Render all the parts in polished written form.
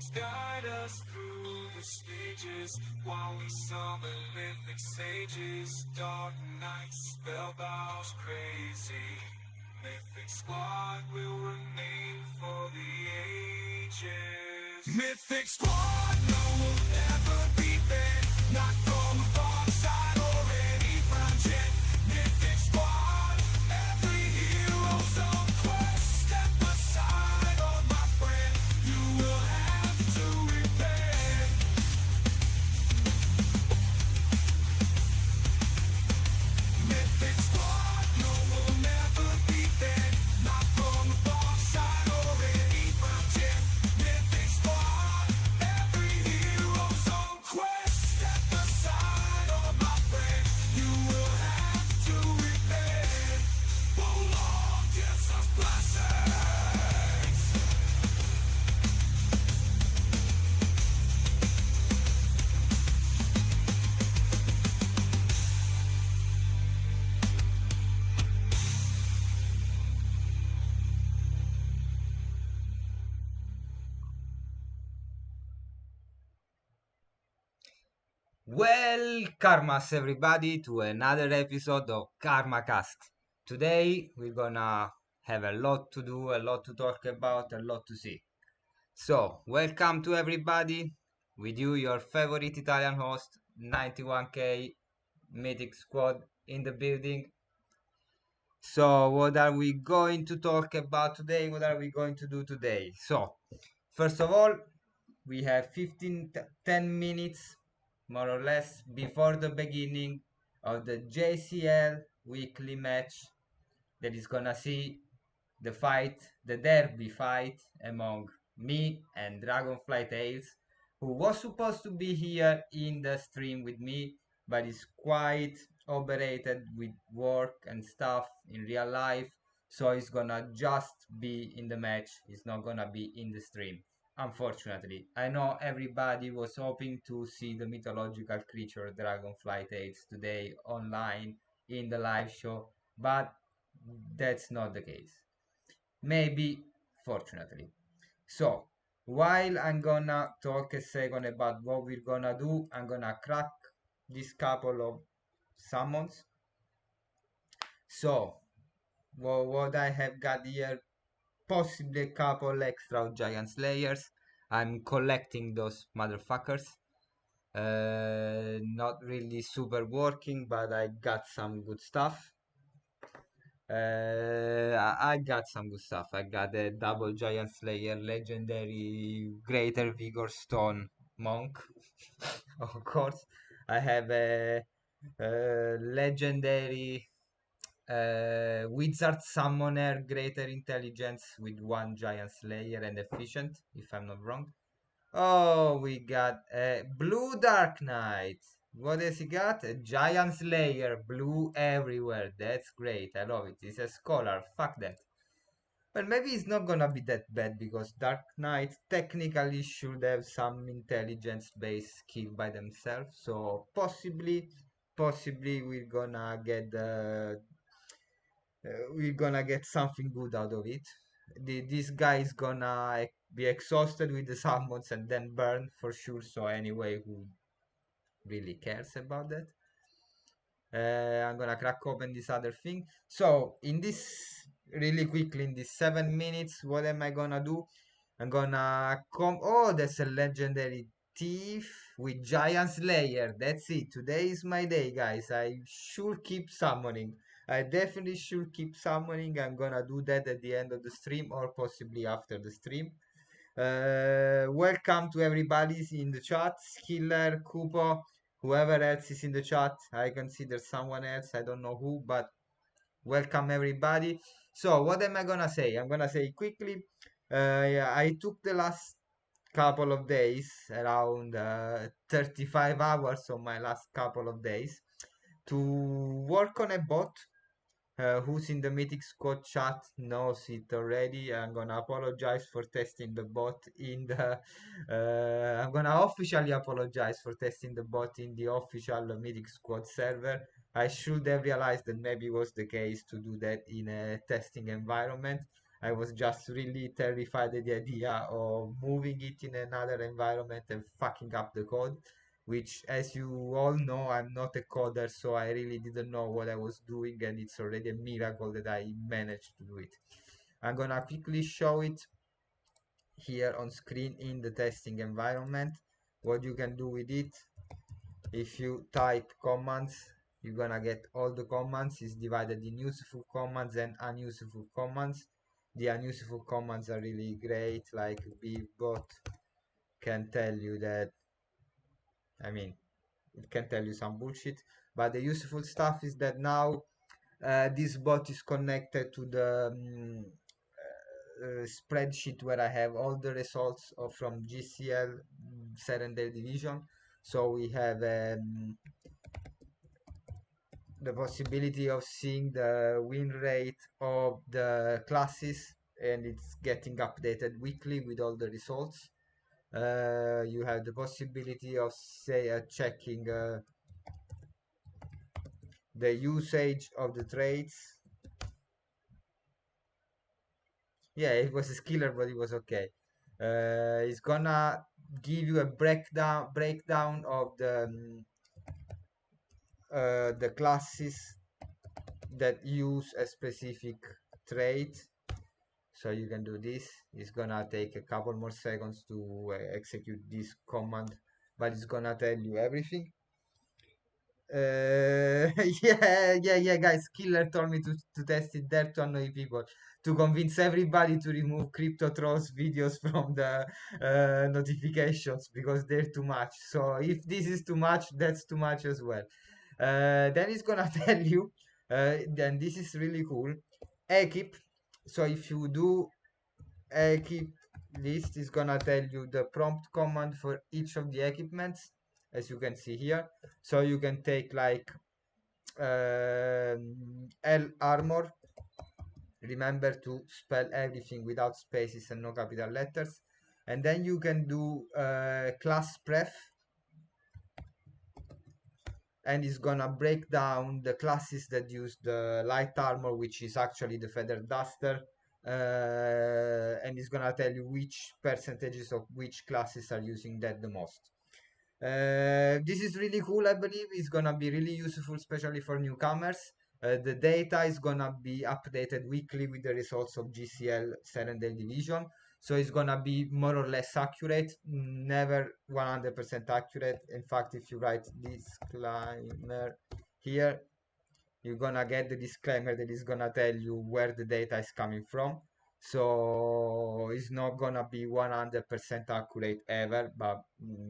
Guide us through the stages while we summon mythic sages. Dark nights, spellbound, crazy. Mythic squad will remain for the ages. Mythic squad, no, we'll never be banned. Not from a far side or any project. Mythic squad, every hero's on quest. Step aside, oh my friend, you will have to repent. Mythic squad, no, we'll never be banned. Not from a far side or any project. Mythic squad, every hero's on quest. Step aside, oh my friend, you will have to repent. Oh Lord, gives us blessings. Well, Karmas, everybody, to another episode of KARMAKAST. Today, we're gonna have a lot to do, a lot to talk about, a lot to see. So, welcome to everybody. With you, your favorite Italian host, 91K Mythic Squad in the building. So, what are we going to talk about today? What are we going to do today? So, first of all, we have 10 minutes more or less before the beginning of the JCL weekly match that is gonna see the fight, the derby fight among me and Dragonfly Tales, who was supposed to be here in the stream with me, but is quite operated with work and stuff in real life, so he's gonna just be in the match. He's not gonna be in the stream. Unfortunately, I know everybody was hoping to see the mythological creature Dragonfly Tales today online in the live show, but that's not the case. Maybe, fortunately. So, while I'm gonna talk a second about what we're gonna do, I'm gonna crack this couple of summons. So, what I have got here, possibly a couple extra giant slayers. I'm collecting those motherfuckers. Not really super working, but I got some good stuff. I got some good stuff. I got a double giant slayer, legendary greater vigor stone monk. Of course, I have a legendary wizard summoner, greater intelligence with one giant slayer and efficient, if I'm not wrong. Oh, we got a blue dark knight. What has he got? A giant slayer, blue everywhere. That's great. I love it. He's a scholar. Fuck that. Well, maybe it's not gonna be that bad because Dark Knight technically should have some intelligence-based skill by themselves. So possibly we're gonna get something good out of it. This guy is gonna be exhausted with the summons and then burn for sure. So anyway, who really cares about that? I'm gonna crack open this other thing. So in this really quickly in this 7 minutes, what am I gonna do? I'm gonna come. Oh, that's a legendary thief with giant slayer. That's it. Today is my day, guys. I should keep summoning. I definitely should keep summoning. I'm gonna do that at the end of the stream or possibly after the stream. Welcome to everybody in the chat. Skiller, Kupo, whoever else is in the chat. I consider someone else. I don't know who, but welcome everybody. So what am I gonna say? I'm gonna say quickly. Yeah, I took the last couple of days, around 35 hours of my last couple of days, to work on a bot. Who's in the Mythic Squad chat knows it already. I'm gonna apologize for testing the bot in the. I'm gonna officially apologize for testing the bot in the official Mythic Squad server. I should have realized that maybe was the case to do that in a testing environment. I was just really terrified at the idea of moving it in another environment and fucking up the code, which, as you all know, I'm not a coder, so I really didn't know what I was doing, and it's already a miracle that I managed to do it. I'm gonna quickly show it here on screen in the testing environment. What you can do with it, if you type commands, you're gonna get all the commands. Is divided in useful commands and unuseful commands. The unuseful commands are really great, like bot can tell you that, I mean, it can tell you some bullshit, but the useful stuff is that now this bot is connected to the spreadsheet where I have all the results from JCL, 7-day division. So we have the possibility of seeing the win rate of the classes, and it's getting updated weekly with all the results. You have the possibility of checking the usage of the traits. Yeah, it was a skiller, but it was okay. It's gonna give you a breakdown of the classes that use a specific trait. So you can do this. It's gonna take a couple more seconds to execute this command, but it's gonna tell you everything. Yeah, guys. Killer told me to test it there to annoy people, to convince everybody to remove crypto trolls videos from the notifications because they're too much. So if this is too much, that's too much as well. Then it's gonna tell you. Then this is really cool. Equip. So if you do equip list, is gonna tell you the prompt command for each of the equipments, as you can see here. So you can take like L armor. Remember to spell everything without spaces and no capital letters. And then you can do class pref, and it's gonna break down the classes that use the light armor, which is actually the feather duster, and it's gonna tell you which percentages of which classes are using that the most. This is really cool. I believe it's gonna be really useful, especially for newcomers. The data is gonna be updated weekly with the results of JCL 7-day division. So it's gonna be more or less accurate, never 100% accurate. In fact, if you write disclaimer here, you're gonna get the disclaimer that is gonna tell you where the data is coming from. So it's not gonna be 100% accurate ever, but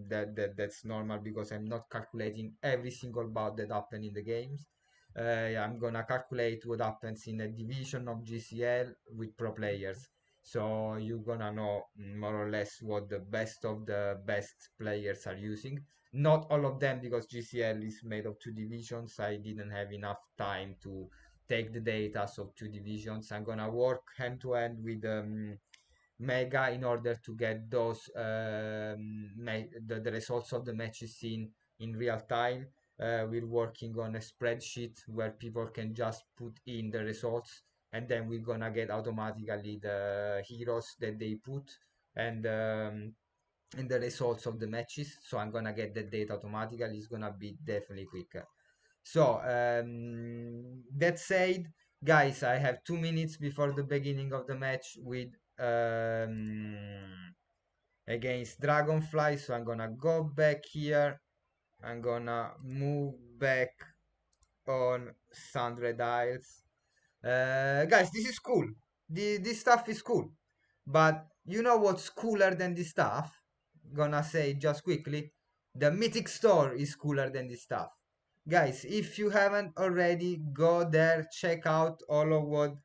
that's normal because I'm not calculating every single bout that happen in the games. Yeah, I'm gonna calculate what happens in a division of JCL with pro players. So you're gonna know more or less what the best of the best players are using. Not all of them, because JCL is made of two divisions. I didn't have enough time to take the data of two divisions. I'm gonna work hand to hand with Mega in order to get those the results of the matches in real time. We're working on a spreadsheet where people can just put in the results, and then we're gonna get automatically the heroes that they put, and the results of the matches. So I'm gonna get the data automatically. It's gonna be definitely quicker. So that said, guys, I have 2 minutes before the beginning of the match with against Dragonfly. So I'm gonna go back here. I'm gonna move back on Sandred Isles. Guys, this is cool. This stuff is cool. But you know what's cooler than this stuff? Gonna say just quickly. The Mythic store is cooler than this stuff. Guys, if you haven't already, go there, check out all of what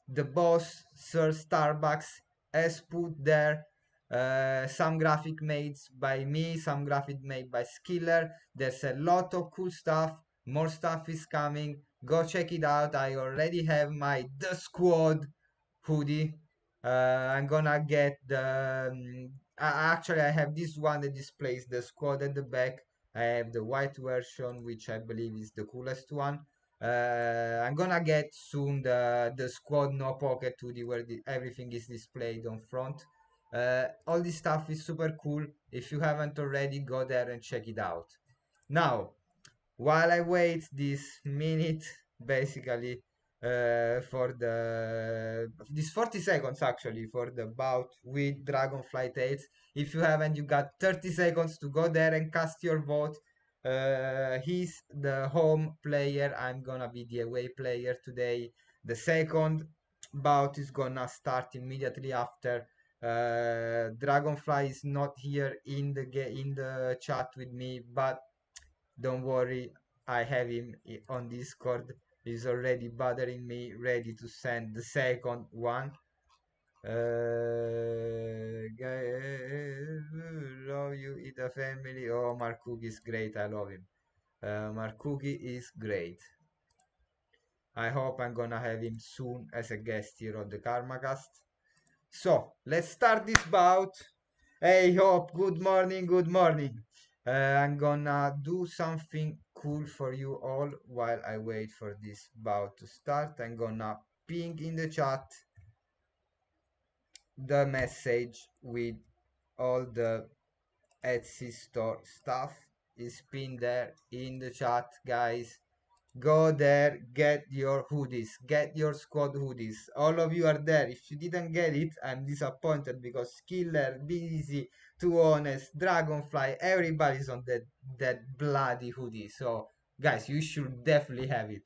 the boss, Sir Starbucks, has put there. Some graphic made by me, some graphic made by Skiller. There's a lot of cool stuff. More stuff is coming. Go check it out. I already have my The Squad hoodie. I'm gonna get the. Actually, I have this one that displays the squad at the back. I have the white version, which I believe is the coolest one. I'm gonna get soon the squad no pocket 2D where everything is displayed on front. All this stuff is super cool. If you haven't already, go there and check it out. Now, while I wait this minute, basically, for this 40 seconds actually for the bout with Dragonfly Tales. If you haven't, you got 30 seconds to go there and cast your vote. He's the home player. I'm gonna be the away player today. The second bout is gonna start immediately after. Dragonfly is not here in the chat with me, but don't worry, I have him on Discord. He's already bothering me, ready to send the second one. Love you, eat a family. Oh, Mark Cook is great. I love him. Mark Cookie is great. I hope I'm gonna have him soon as a guest here on the KarmaKast. So let's start this bout. Hey, Hope, good morning, good morning. I'm gonna do something cool for you all while I wait for this bout to start. I'm gonna ping in the chat the message with all the Etsy store stuff is pinned there in the chat, guys. Go there, get your hoodies, get your squad hoodies. All of you are there. If you didn't get it, I'm disappointed because Killer, Busy, Too Honest, Dragonfly, everybody's on that bloody hoodie. So, guys, you should definitely have it.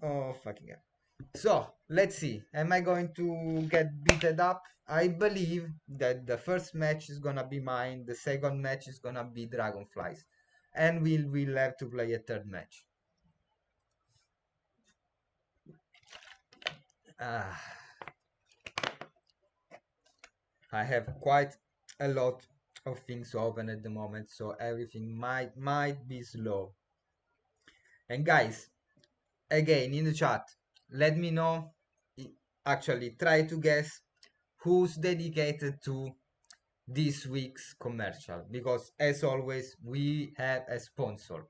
Oh, fucking hell. So, let's see. Am I going to get beaten up? I believe that the first match is gonna be mine, the second match is gonna be Dragonflies. And we'll have to play a third match. Ah, I have quite a lot of things open at the moment, so everything might be slow. And guys, again in the chat, let me know. Actually, try to guess who's dedicated to this week's commercial, because as always we have a sponsor.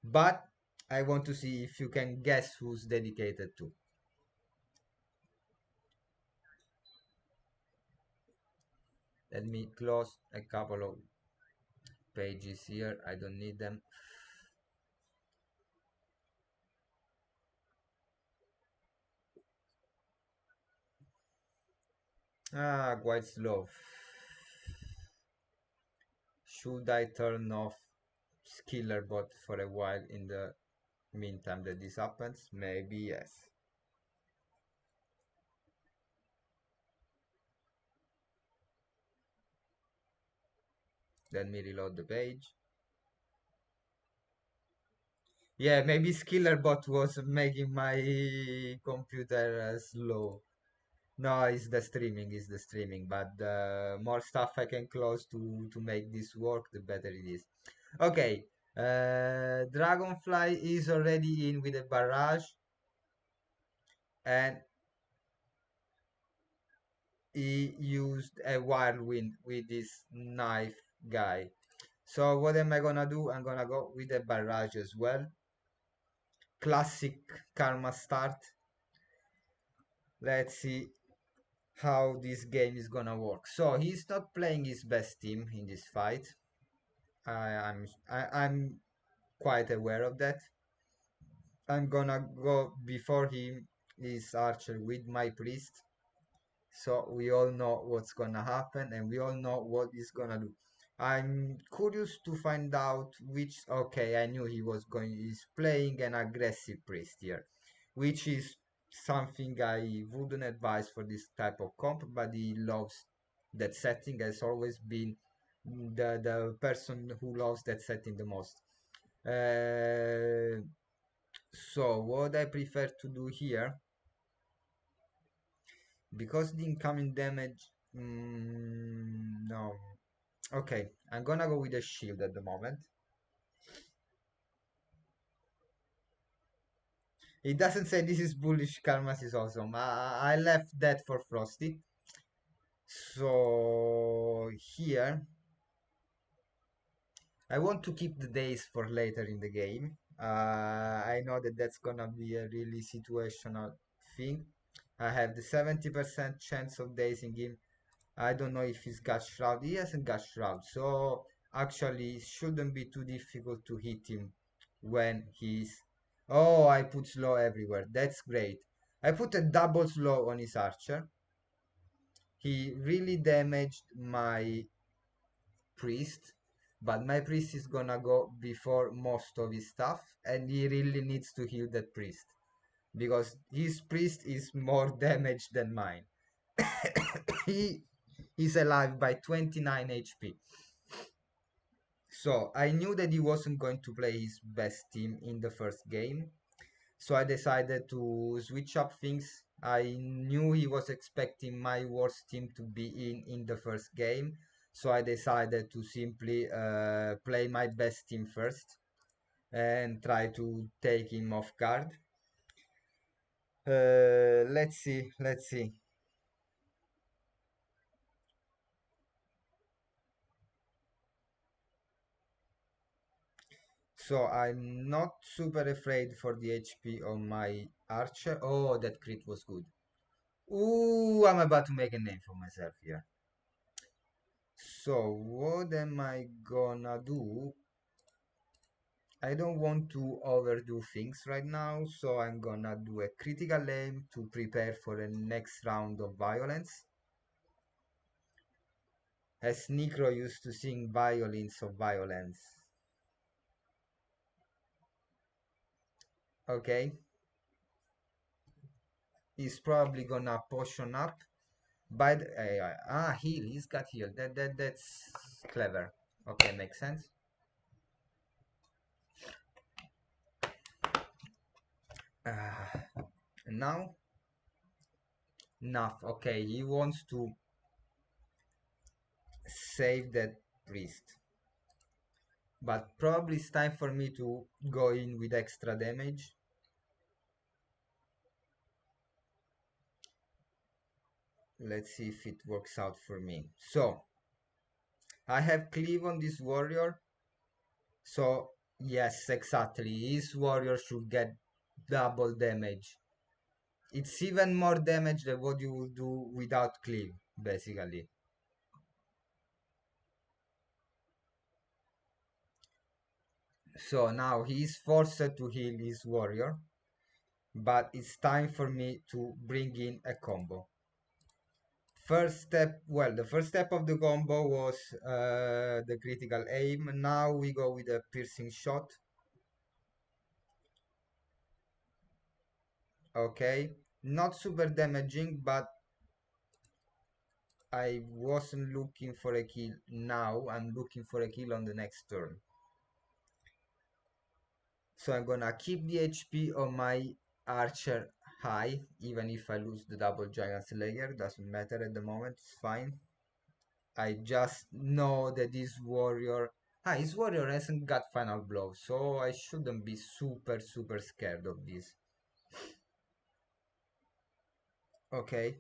But I want to see if you can guess who's dedicated to. Let me close a couple of pages here. I don't need them. Ah, quite slow. Should I turn off Skiller bot for a while in the meantime that this happens? Maybe yes. Let me reload the page. Yeah, maybe Skiller bot was making my computer slow. No, it's the streaming, but the more stuff I can close to make this work, the better it is. Okay, Dragonfly is already in with a barrage, and he used a whirlwind with this knife guy. So what am I gonna do? I'm gonna go with a barrage as well. Classic karma start. Let's see how this game is gonna work. So he's not playing his best team in this fight. I'm quite aware of that. I'm gonna go before him is archer with my priest. So we all know what's gonna happen and we all know what he's gonna do. I'm curious to find out which. Okay, I knew he's playing an aggressive priest here, which is something I wouldn't advise for this type of comp, but he loves that setting, has always been the person who loves that setting the most. uh, so what I prefer to do here, because the incoming damage, no. Okay, I'm gonna go with a shield at the moment. It doesn't say this is bullish, Karmas is awesome. I left that for Frosty. So here I want to keep the days for later in the game. I know that that's gonna be a really situational thing. I have the 70% chance of dazing him. I don't know if he's got Shroud. He hasn't got Shroud, so actually it shouldn't be too difficult to hit him when he's... Oh, I put slow everywhere. That's great. I put a double slow on his archer. He really damaged my priest, but my priest is gonna go before most of his stuff, and he really needs to heal that priest because his priest is more damaged than mine. He is alive by 29 HP. So I knew that he wasn't going to play his best team in the first game, so I decided to switch up things. I knew he was expecting my worst team to be in the first game, so I decided to simply play my best team first and try to take him off guard. Let's see, let's see. So I'm not super afraid for the HP on my archer. Oh, that crit was good. Ooh, I'm about to make a name for myself here. So what am I gonna do? I don't want to overdo things right now, so I'm gonna do a critical aim to prepare for the next round of violence. As Necro used to sing violins of violence. Okay, he's probably gonna potion up. By the heal, he's got heal. That's clever. Okay, makes sense. And now enough. Okay, he wants to save that priest. But probably it's time for me to go in with extra damage. Let's see if it works out for me. So, I have cleave on this warrior. So, yes, exactly. His warrior should get double damage. It's even more damage than what you would do without cleave, basically. So now he is forced to heal his warrior. But it's time for me to bring in a combo. First step, well, the first step of the combo was the critical aim. Now we go with a piercing shot. Okay, not super damaging, but I wasn't looking for a kill now. I'm looking for a kill on the next turn. So I'm gonna keep the HP on my archer high, even if I lose the double giant slayer. Doesn't matter at the moment, it's fine. I just know that his warrior hasn't got final blow, so I shouldn't be super scared of this. Okay.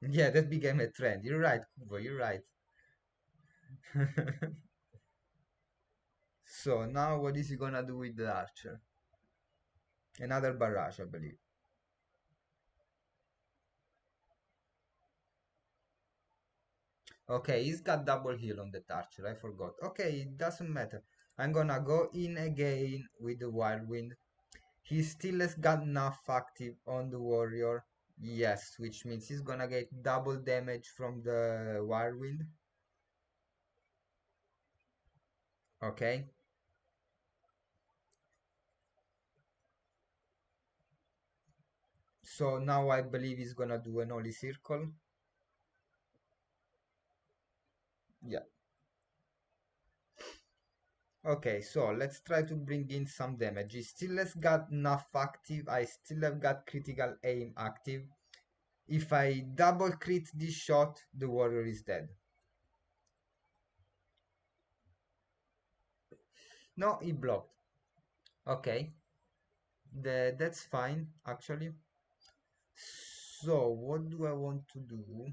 Yeah, that became a trend. You're right, Kubo, you're right. So now what is he gonna do with the archer? Another barrage, I believe. Okay, he's got double heal on that archer, I forgot. Okay, it doesn't matter. I'm gonna go in again with the whirlwind. He still has got enough active on the warrior. Yes, which means he's gonna get double damage from the whirlwind. Okay. So now I believe he's gonna do an holy circle. Yeah. Okay, so let's try to bring in some damage. He still has got enough active. I still have got critical aim active. If I double crit this shot, the warrior is dead. No, he blocked. Okay. That's fine, actually. So what do I want to do?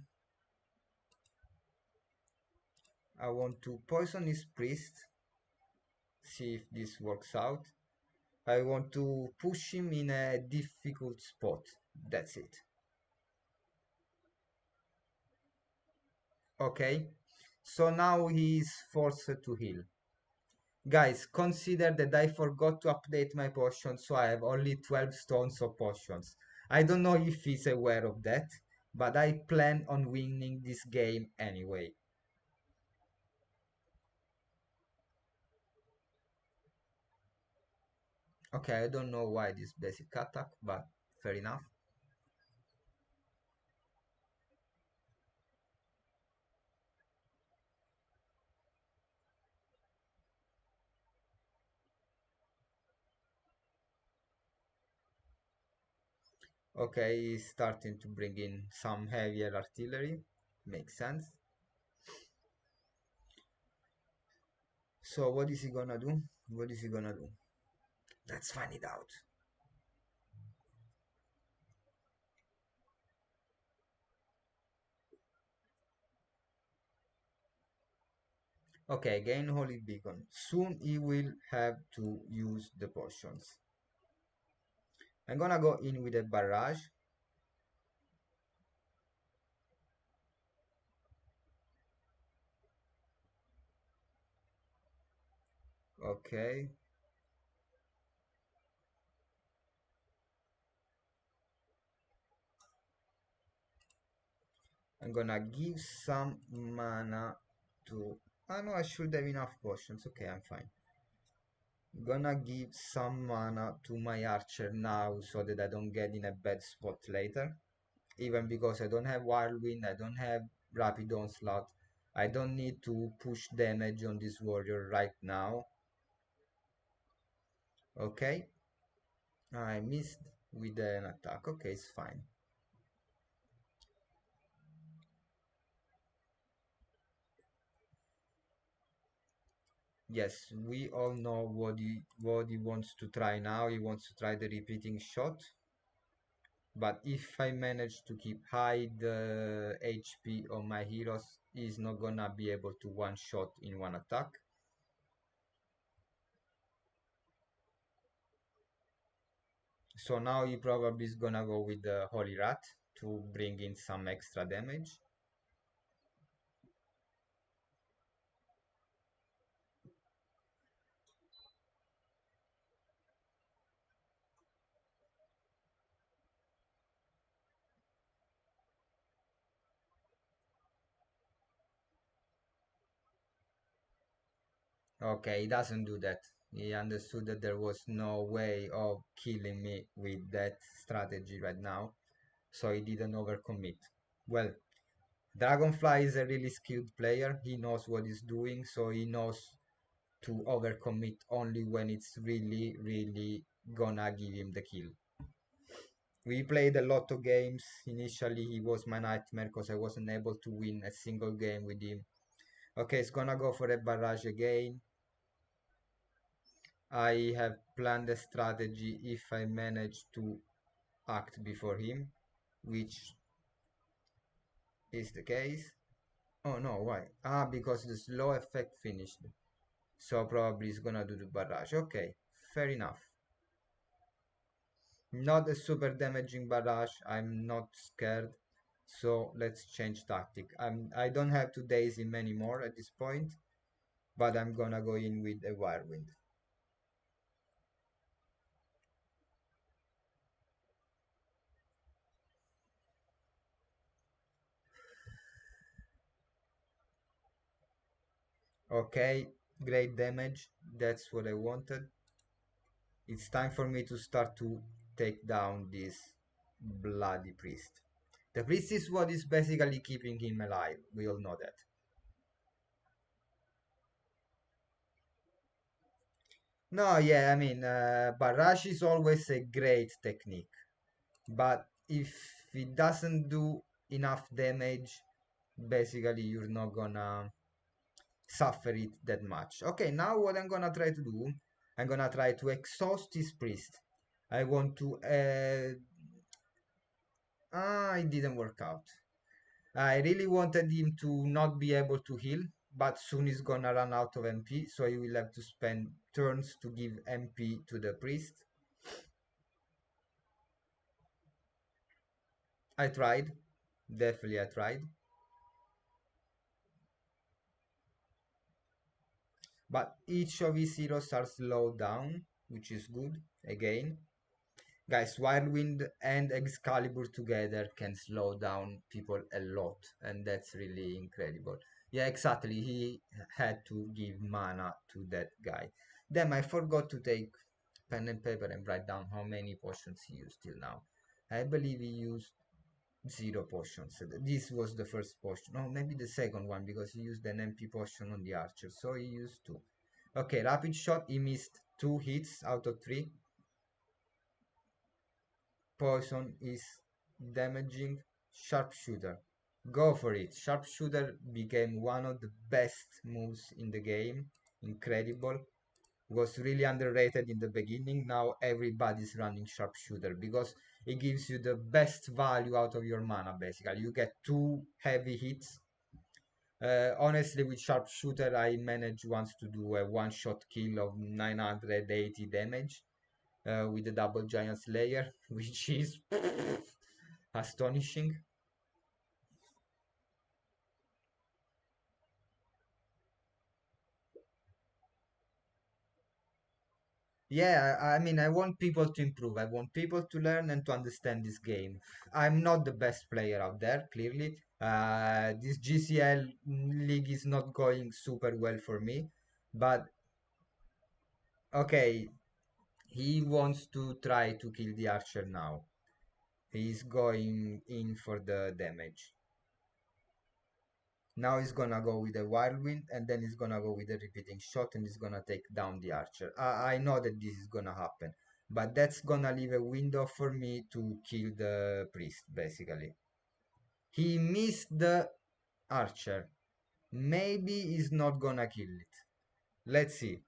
I want to poison his priest, see if this works out. I want to push him in a difficult spot. That's it. Okay, so now he is forced to heal. Guys, consider that I forgot to update my potions, so I have only 12 stones of potions. I don't know if he's aware of that, but I plan on winning this game anyway. Okay, I don't know why this basic attack, but fair enough. Okay, he's starting to bring in some heavier artillery. Makes sense. So what is he gonna do? What is he gonna do? Let's find it out. Okay, gain holy beacon. Soon he will have to use the potions. I'm gonna go in with a barrage. Okay. I'm gonna give some mana to... I know I should have enough potions. Okay, I'm fine. Gonna give some mana to my archer now so that I don't get in a bad spot later. Even because I don't have Whirlwind, I don't have Rapid Onslaught. I don't need to push damage on this warrior right now. Okay. I missed with an attack. Okay, it's fine. Yes, we all know what he wants to try now. He wants to try the repeating shot. But if I manage to keep high the HP on my heroes, he's not gonna be able to one shot in one attack. So now he probably is gonna go with the Holy Rat to bring in some extra damage. Okay, he doesn't do that. He understood that there was no way of killing me with that strategy right now, so he didn't overcommit. Well, Dragonfly is a really skilled player. He knows what he's doing, so he knows to overcommit only when it's really, really gonna give him the kill. We played a lot of games. Initially, he was my nightmare because I wasn't able to win a single game with him. Okay, it's gonna go for a barrage again. I have planned a strategy if I manage to act before him, which is the case. Oh no, why? Ah, because the slow effect finished. So probably he's gonna do the barrage. Okay, fair enough. Not a super damaging barrage. I'm not scared. So let's change tactic. I don't have to daze him anymore at this point, but I'm gonna go in with a Wirewind. Okay, great damage. That's what I wanted. It's time for me to start to take down this bloody priest. The priest is what is basically keeping him alive. We all know that. No, yeah, I mean, barrage is always a great technique. But if it doesn't do enough damage, basically you're not gonna suffer it that much. Okay, now what I'm gonna try to do, I'm gonna try to exhaust this priest. I want to Ah, it didn't work out. I really wanted him to not be able to heal, but soon he's gonna run out of MP, so he will have to spend turns to give MP to the priest. I tried. Definitely I tried. But each of his heroes are slowed down, which is good. Again, guys, Whirlwind and Excalibur together can slow down people a lot, and that's really incredible. Yeah, exactly. He had to give mana to that guy. Then I forgot to take pen and paper and write down how many potions he used till now. I believe he used zero potions. This was the first potion. No, maybe the second one because he used an MP potion on the archer. So he used two. Okay, rapid shot. He missed two hits out of three. Poison is damaging. Sharpshooter. Go for it. Sharpshooter became one of the best moves in the game. Incredible. Was really underrated in the beginning. Now everybody's running sharpshooter because it gives you the best value out of your mana. Basically, you get two heavy hits. Honestly, with sharpshooter, I managed once to do a one-shot kill of 980 damage with the double giant slayer, which is astonishing. Yeah, I mean, I want people to improve. I want people to learn and to understand this game. I'm not the best player out there, clearly. This GCL league is not going super well for me. But okay, he wants to try to kill the archer now. He's going in for the damage. Now he's gonna go with a whirlwind and then he's gonna go with a repeating shot and he's gonna take down the archer. I know that this is gonna happen, but that's gonna leave a window for me to kill the priest, basically. He missed the archer. Maybe he's not gonna kill it. Let's see.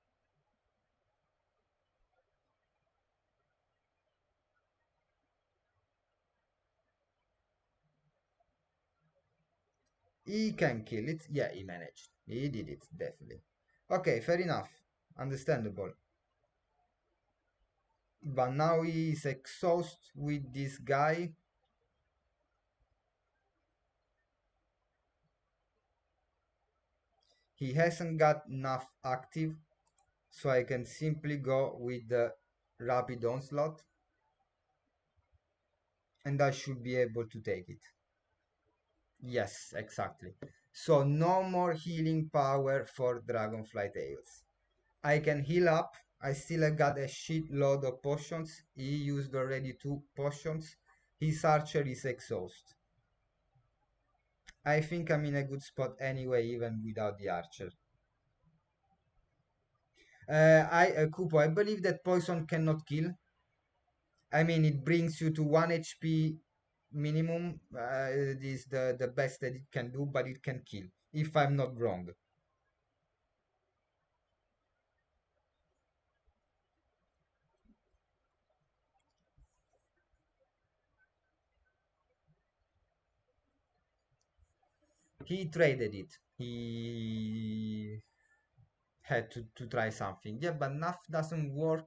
He can kill it. Yeah, he managed. He did it, definitely. Okay, fair enough. Understandable. But now he is exhausted with this guy. He hasn't got enough active, so I can simply go with the rapid onslaught and I should be able to take it. Yes, exactly. So no more healing power for Dragonfly Tales. I can heal up. I still have got a shitload of potions. He used already two potions. His archer is exhausted. I think I'm in a good spot anyway, even without the archer. Kupo, I believe that poison cannot kill. I mean, it brings you to 1 HP minimum. It is the best that it can do, but it can kill, if I'm not wrong. He traded it. He had to try something. Yeah, but enough doesn't work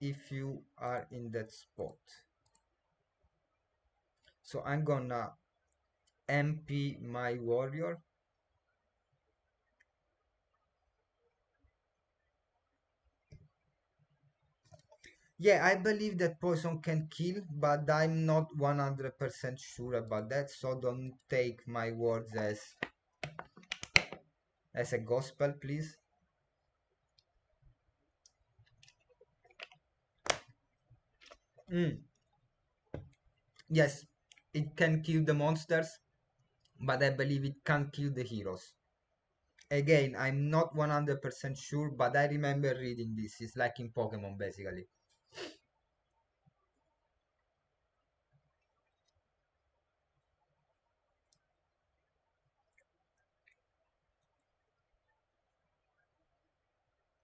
if you are in that spot. So I'm gonna MP my warrior. Yeah, I believe that poison can kill, but I'm not 100% sure about that, so don't take my words as a gospel, please. Mm, yes, it can kill the monsters, but I believe it can't kill the heroes. Again, I'm not 100% sure, but I remember reading this. It's like in Pokemon, basically.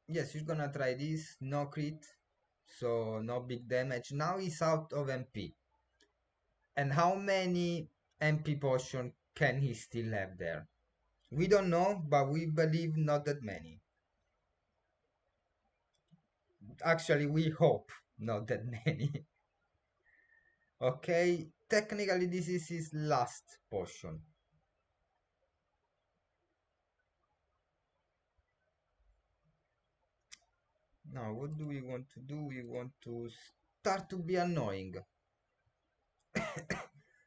Yes, you're gonna try this. No crit, so no big damage. Now he's out of MP. And how many MP potion can he still have there? We don't know, but we believe not that many. Actually, we hope not that many. Okay, technically this is his last potion. Now, what do we want to do? We want to start to be annoying.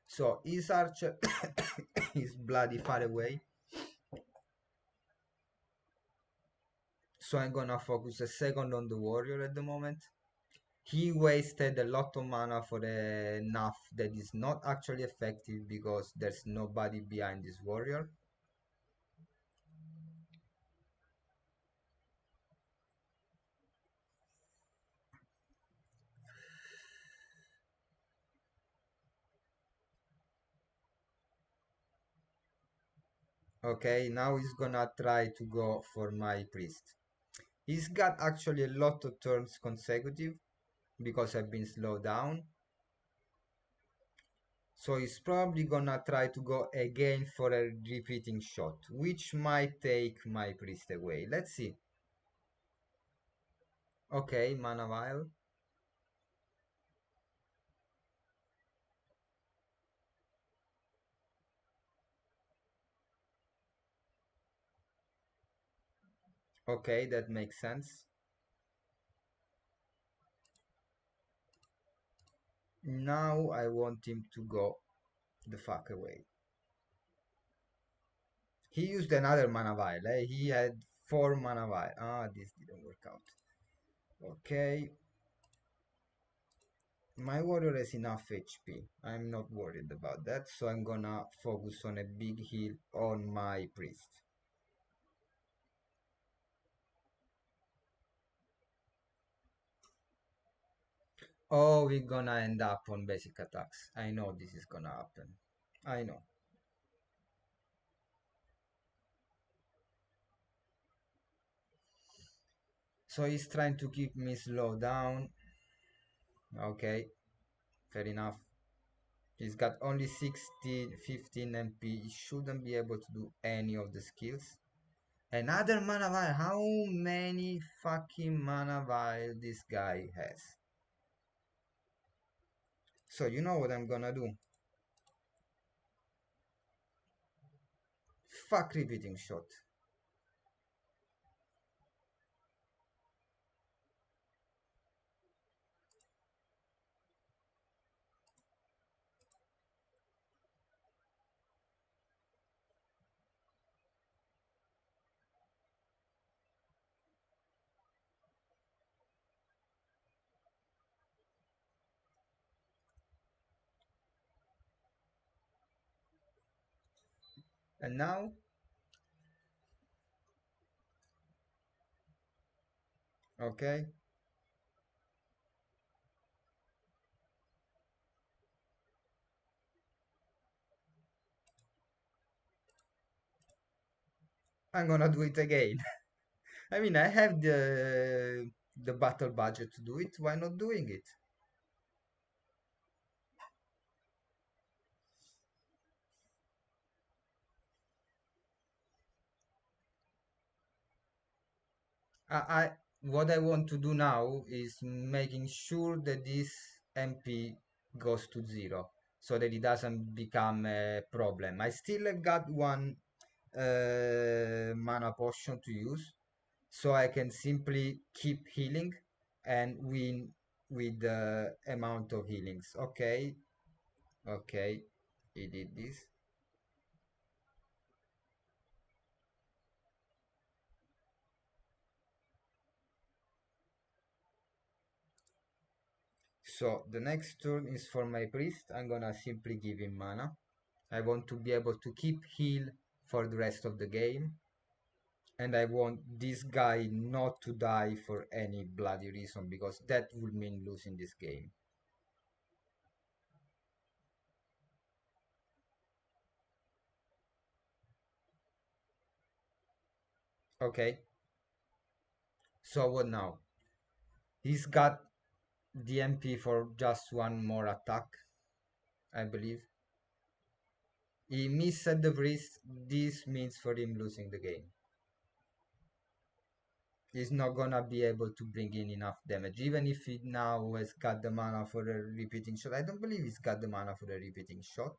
So, his archer is bloody far away. So I'm gonna focus a second on the warrior at the moment. He wasted a lot of mana for a nuff that is not actually effective because there's nobody behind this warrior. Okay, now he's gonna try to go for my priest. He's got actually a lot of turns consecutive because I've been slowed down. So he's probably gonna try to go again for a repeating shot, which might take my priest away. Let's see. Okay, mana vial. Okay, that makes sense. Now I want him to go the fuck away. He used another mana vial. He had 4 mana vial. Ah, this didn't work out. Okay. My warrior has enough HP. I'm not worried about that. So I'm gonna focus on a big heal on my priest. Oh, we're gonna end up on basic attacks. I know this is gonna happen. I know. So he's trying to keep me slow down. Okay, fair enough. He's got only 16, 15 MP. He shouldn't be able to do any of the skills. Another mana vial. How many fucking mana vial this guy has? So you know what I'm gonna do? Fuck repeating shot. And now, okay, I'm gonna do it again. I mean, I have the battle budget to do it. Why not doing it? I what I want to do now is making sure that this MP goes to 0 so that it doesn't become a problem. I still have got one mana potion to use, so I can simply keep healing and win with the amount of healings. Okay, okay, he did this. So the next turn is for my priest. I'm gonna simply give him mana. I want to be able to keep heal for the rest of the game. And I want this guy not to die for any bloody reason because that would mean losing this game. Okay, so what now? He's got the MP for just one more attack. I believe. He missed the priest. This means for him losing the game. He's not gonna be able to bring in enough damage, even if he now has got the mana for a repeating shot. I don't believe he's got the mana for a repeating shot.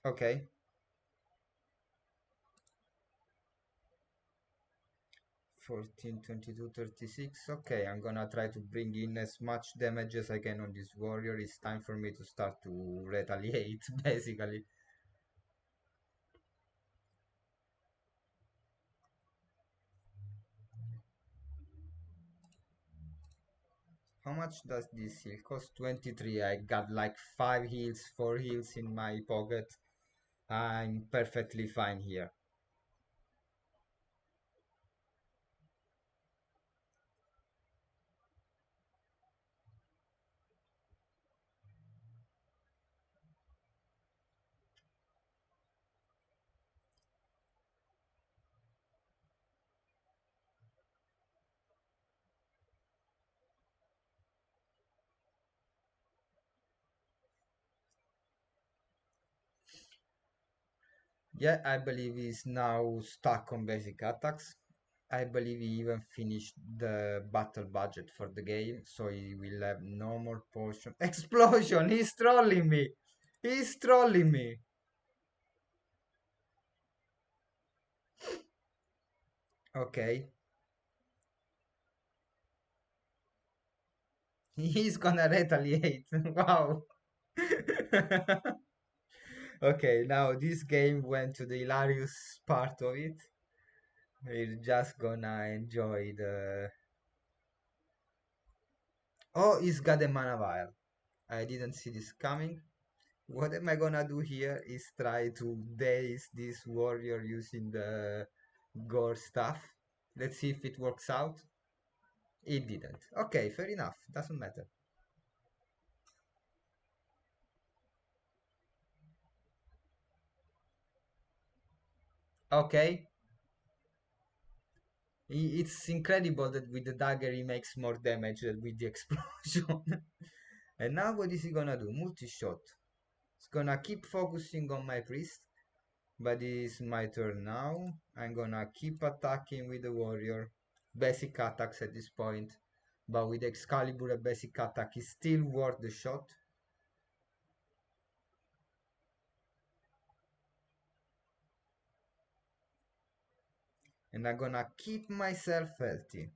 Okay. 14, 22, 36. Okay, I'm gonna try to bring in as much damage as I can on this warrior. It's time for me to start to retaliate, basically. How much does this heal cost? 23. I got like 5 heals, 4 heals in my pocket. I'm perfectly fine here. Yeah, I believe he's now stuck on basic attacks. I believe he even finished the battle budget for the game, so he will have no more potion. Explosion! He's trolling me! He's trolling me! Okay. He's gonna retaliate. Wow. Okay, now this game went to the hilarious part of it. We're just gonna enjoy the. Oh, he's got a mana vial. I didn't see this coming. What am I gonna do here is try to daze this warrior using the gore stuff. Let's see if it works out. It didn't. Okay, fair enough. Doesn't matter. Okay. It's incredible that with the dagger he makes more damage than with the explosion. And now what is he gonna do? Multi-shot. It's gonna keep focusing on my priest. But it's my turn now. I'm gonna keep attacking with the warrior. Basic attacks at this point. But with Excalibur, a basic attack is still worth the shot. And I'm gonna keep myself healthy.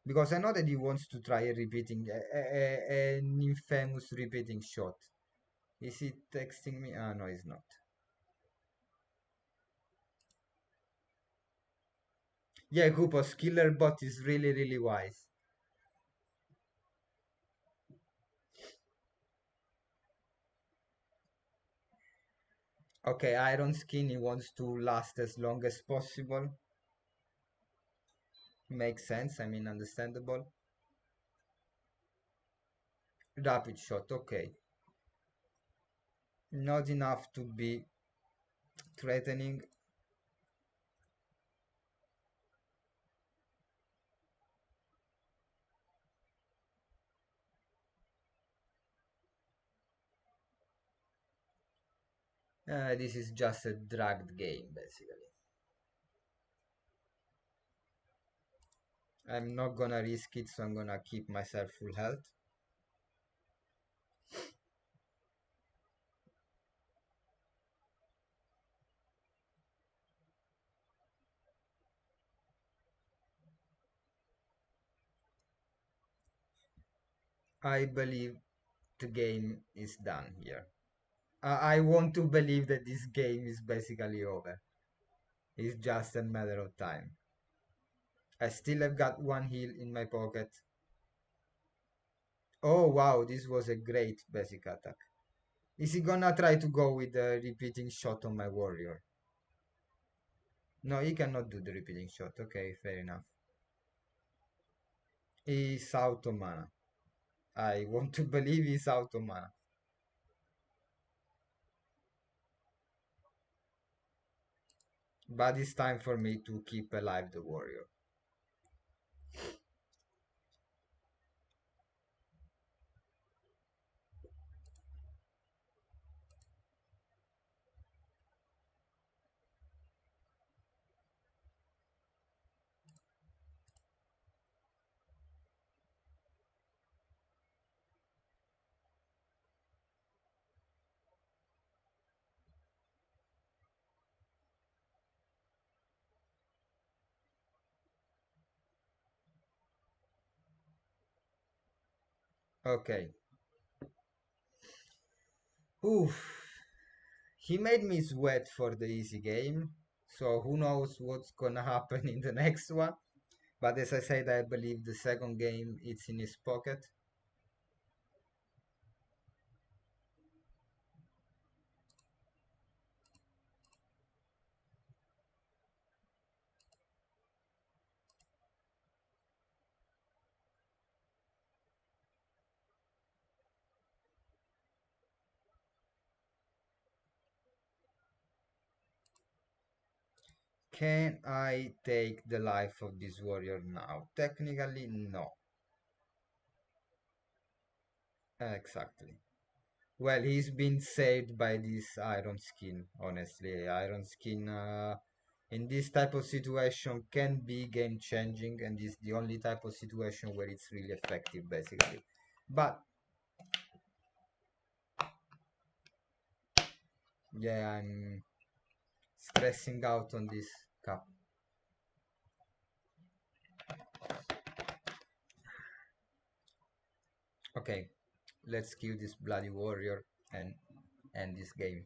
Because I know that he wants to try a repeating, an infamous repeating shot. Is he texting me? Ah, no, he's not. Yeah, Kupos, killer bot is really, really wise. Okay, Iron Skin, he wants to last as long as possible. Makes sense, I mean, understandable. Rapid shot, okay. Not enough to be threatening. This is just a dragged game, basically. I'm not gonna risk it, so I'm gonna keep myself full health. I believe the game is done here. I want to believe that this game is basically over. It's just a matter of time. I still have got one heal in my pocket. Oh wow, this was a great basic attack. Is he gonna try to go with the repeating shot on my warrior? No, he cannot do the repeating shot. Okay, fair enough. He's out of mana. I want to believe he's out of mana. But it's time for me to keep alive the warrior. Okay. Oof. He made me sweat for the easy game, so who knows what's gonna happen in the next one. But as I said, I believe the second game it's in his pocket. Can I take the life of this warrior now? Technically, no. Exactly. Well, he's been saved by this iron skin, honestly. Iron skin in this type of situation can be game changing, and is the only type of situation where it's really effective, basically. But yeah, I'm stressing out on this cup. Okay, let's kill this bloody warrior and end this game.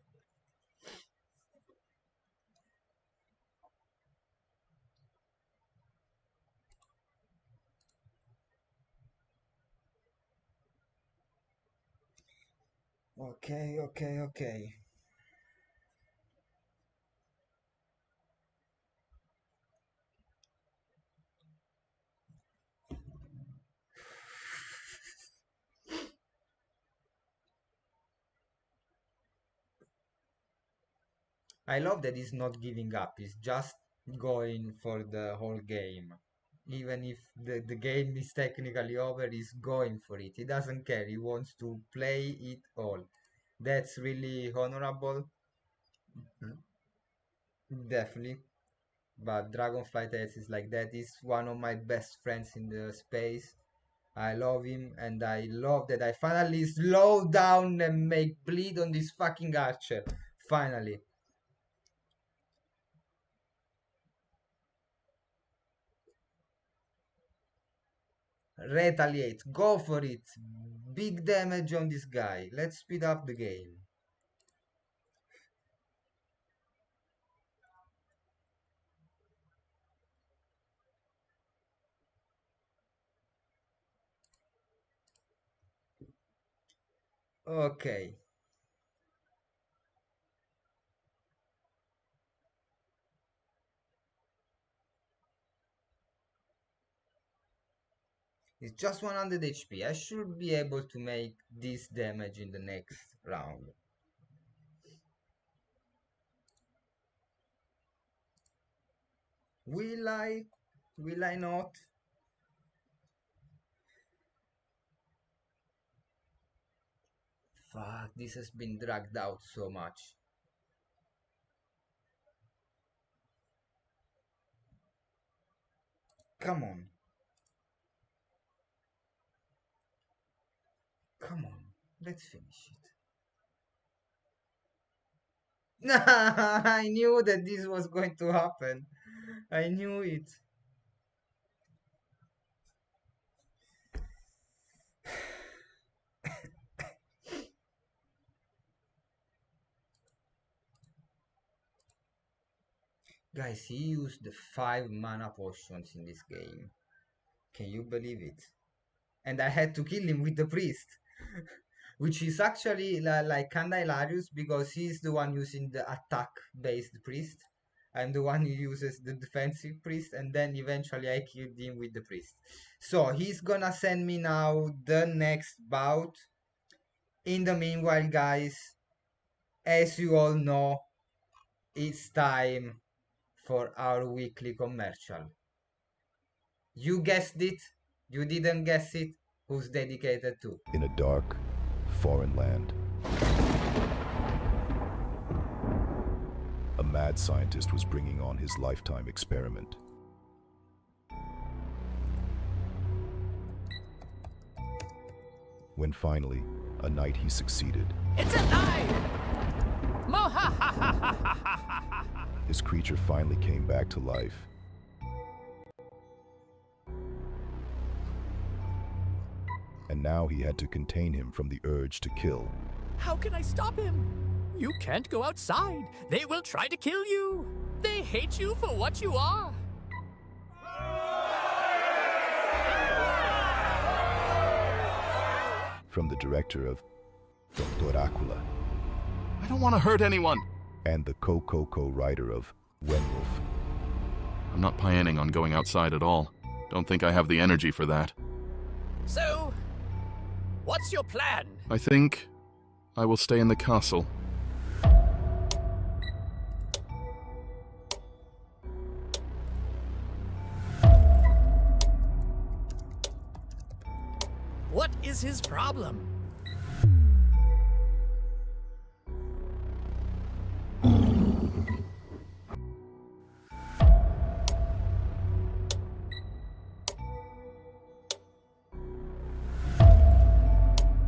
Okay, okay, okay. I love that he's not giving up. He's just going for the whole game. Even if the game is technically over, he's going for it. He doesn't care. He wants to play it all. That's really honorable. Definitely. But Dragonfly Tales is like that. He's one of my best friends in the space. I love him, and I love that I finally slow down and make bleed on this fucking archer. Finally. Retaliate. Go for it. Big damage on this guy. Let's speed up the game. Okay. It's just 100 HP. I should be able to make this damage in the next round. Will I? Will I not? Fuck, this has been dragged out so much. Come on. Come on. Let's finish it. I knew that this was going to happen. I knew it. Guys, he used the 5 mana potions in this game. Can you believe it? And I had to kill him with the priest. Which is actually like kinda hilarious because he's the one using the attack based priest. I'm the one who uses the defensive priest, and then eventually I killed him with the priest. So he's gonna send me now the next bout. In the meanwhile, guys, as you all know, it's time for our weekly commercial. You guessed it. You didn't guess it. Who's dedicated to? In a dark, foreign land, a mad scientist was bringing on his lifetime experiment. When finally, a night he succeeded, It's alive! his creature finally came back to life. And now he had to contain him from the urge to kill. How can I stop him? You can't go outside. They will try to kill you. They hate you for what you are. From the director of Dracula I don't want to hurt anyone. and the co-writer of Werewolf. I'm not planning on going outside at all. Don't think I have the energy for that. So, what's your plan? I think I will stay in the castle. What is his problem?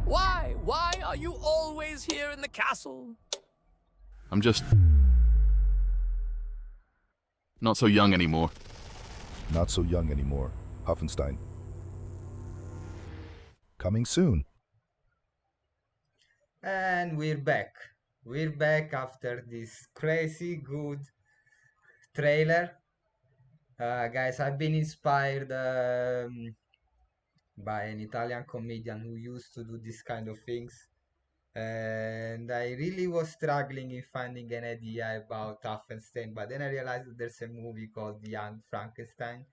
Why? Why are you always here in the castle? I'm just not so young anymore. Not so young anymore. Huffenstein. Coming soon. And we're back. We're back after this crazy good trailer. Guys, I've been inspired by an Italian comedian who used to do this kind of things. And I really was struggling in finding an idea about Huffenstein, but then I realized that there's a movie called Young Frankenstein,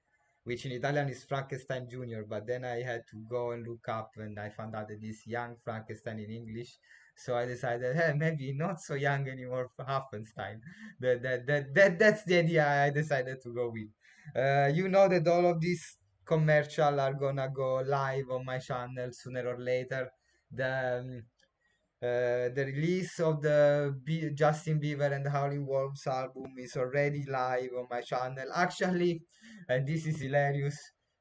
which in Italian is Frankenstein Junior, but then I had to go and look up and I found out that it's Young Frankenstein in English. So I decided, hey, maybe not so young anymore for Huffenstein. That's the idea I decided to go with. You know that all of these commercial are gonna go live on my channel sooner or later. The release of the Justin Bieber and the Howling Wolves album is already live on my channel. Actually, and this is hilarious,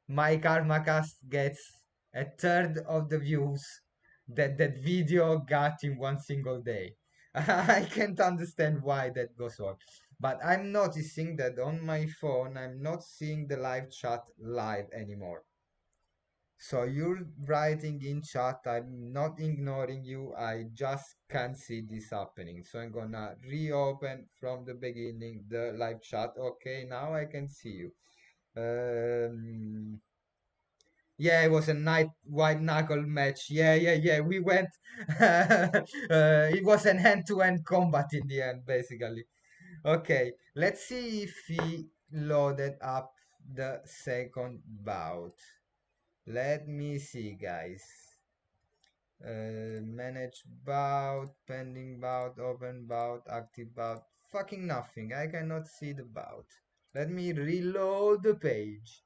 my KARMAKAST gets a third of the views that video got in one single day. I can't understand why that goes on. But I'm noticing that on my phone, I'm not seeing the live chat live anymore. So you're writing in chat, I'm not ignoring you, I just can't see this happening. So I'm gonna reopen from the beginning the live chat. Okay, now I can see you. Yeah, it was a night white knuckle match. Yeah. We went. It was an hand-to-hand combat in the end, basically. Okay, let's see if he loaded up the second bout. Let me see, guys. Manage bout, pending bout, open bout, active bout. Fucking nothing. I cannot see the bout. Let me reload the page.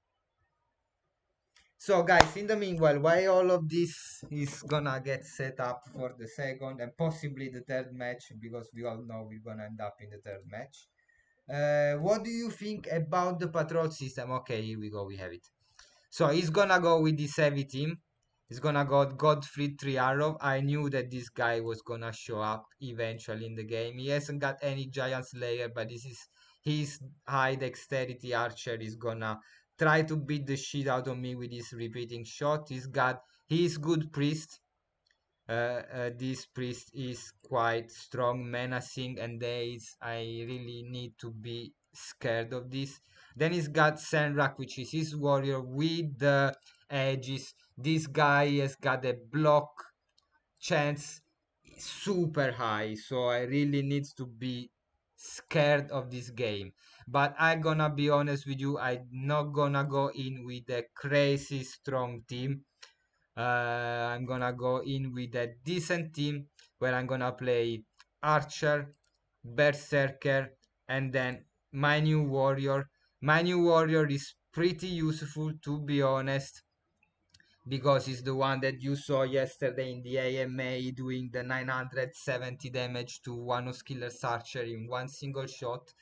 So, guys, in the meanwhile, while all of this is gonna get set up for the second and possibly the third match, because we all know we're gonna end up in the third match. What do you think about the patrol system? Okay, here we go. We have it. So he's gonna go with this heavy team. He's gonna go Godfrey Triarov. I knew that this guy was gonna show up eventually in the game. He hasn't got any Giant Slayer, but this is his high dexterity archer is gonna try to beat the shit out of me with his repeating shot. He's good priest. This priest is quite strong, menacing, and I really need to be scared of this. Then he's got Senrak, which is his warrior with the edges. This guy has got a block chance super high, so I really need to be scared of this game. But I'm gonna be honest with you, I'm not gonna go in with a crazy strong team. I'm gonna go in with a decent team where I'm gonna play Archer, Berserker, and then my new warrior. My new warrior is pretty useful, to be honest, because it's the one that you saw yesterday in the AMA doing the 970 damage to one of Killer's Archer in one single shot.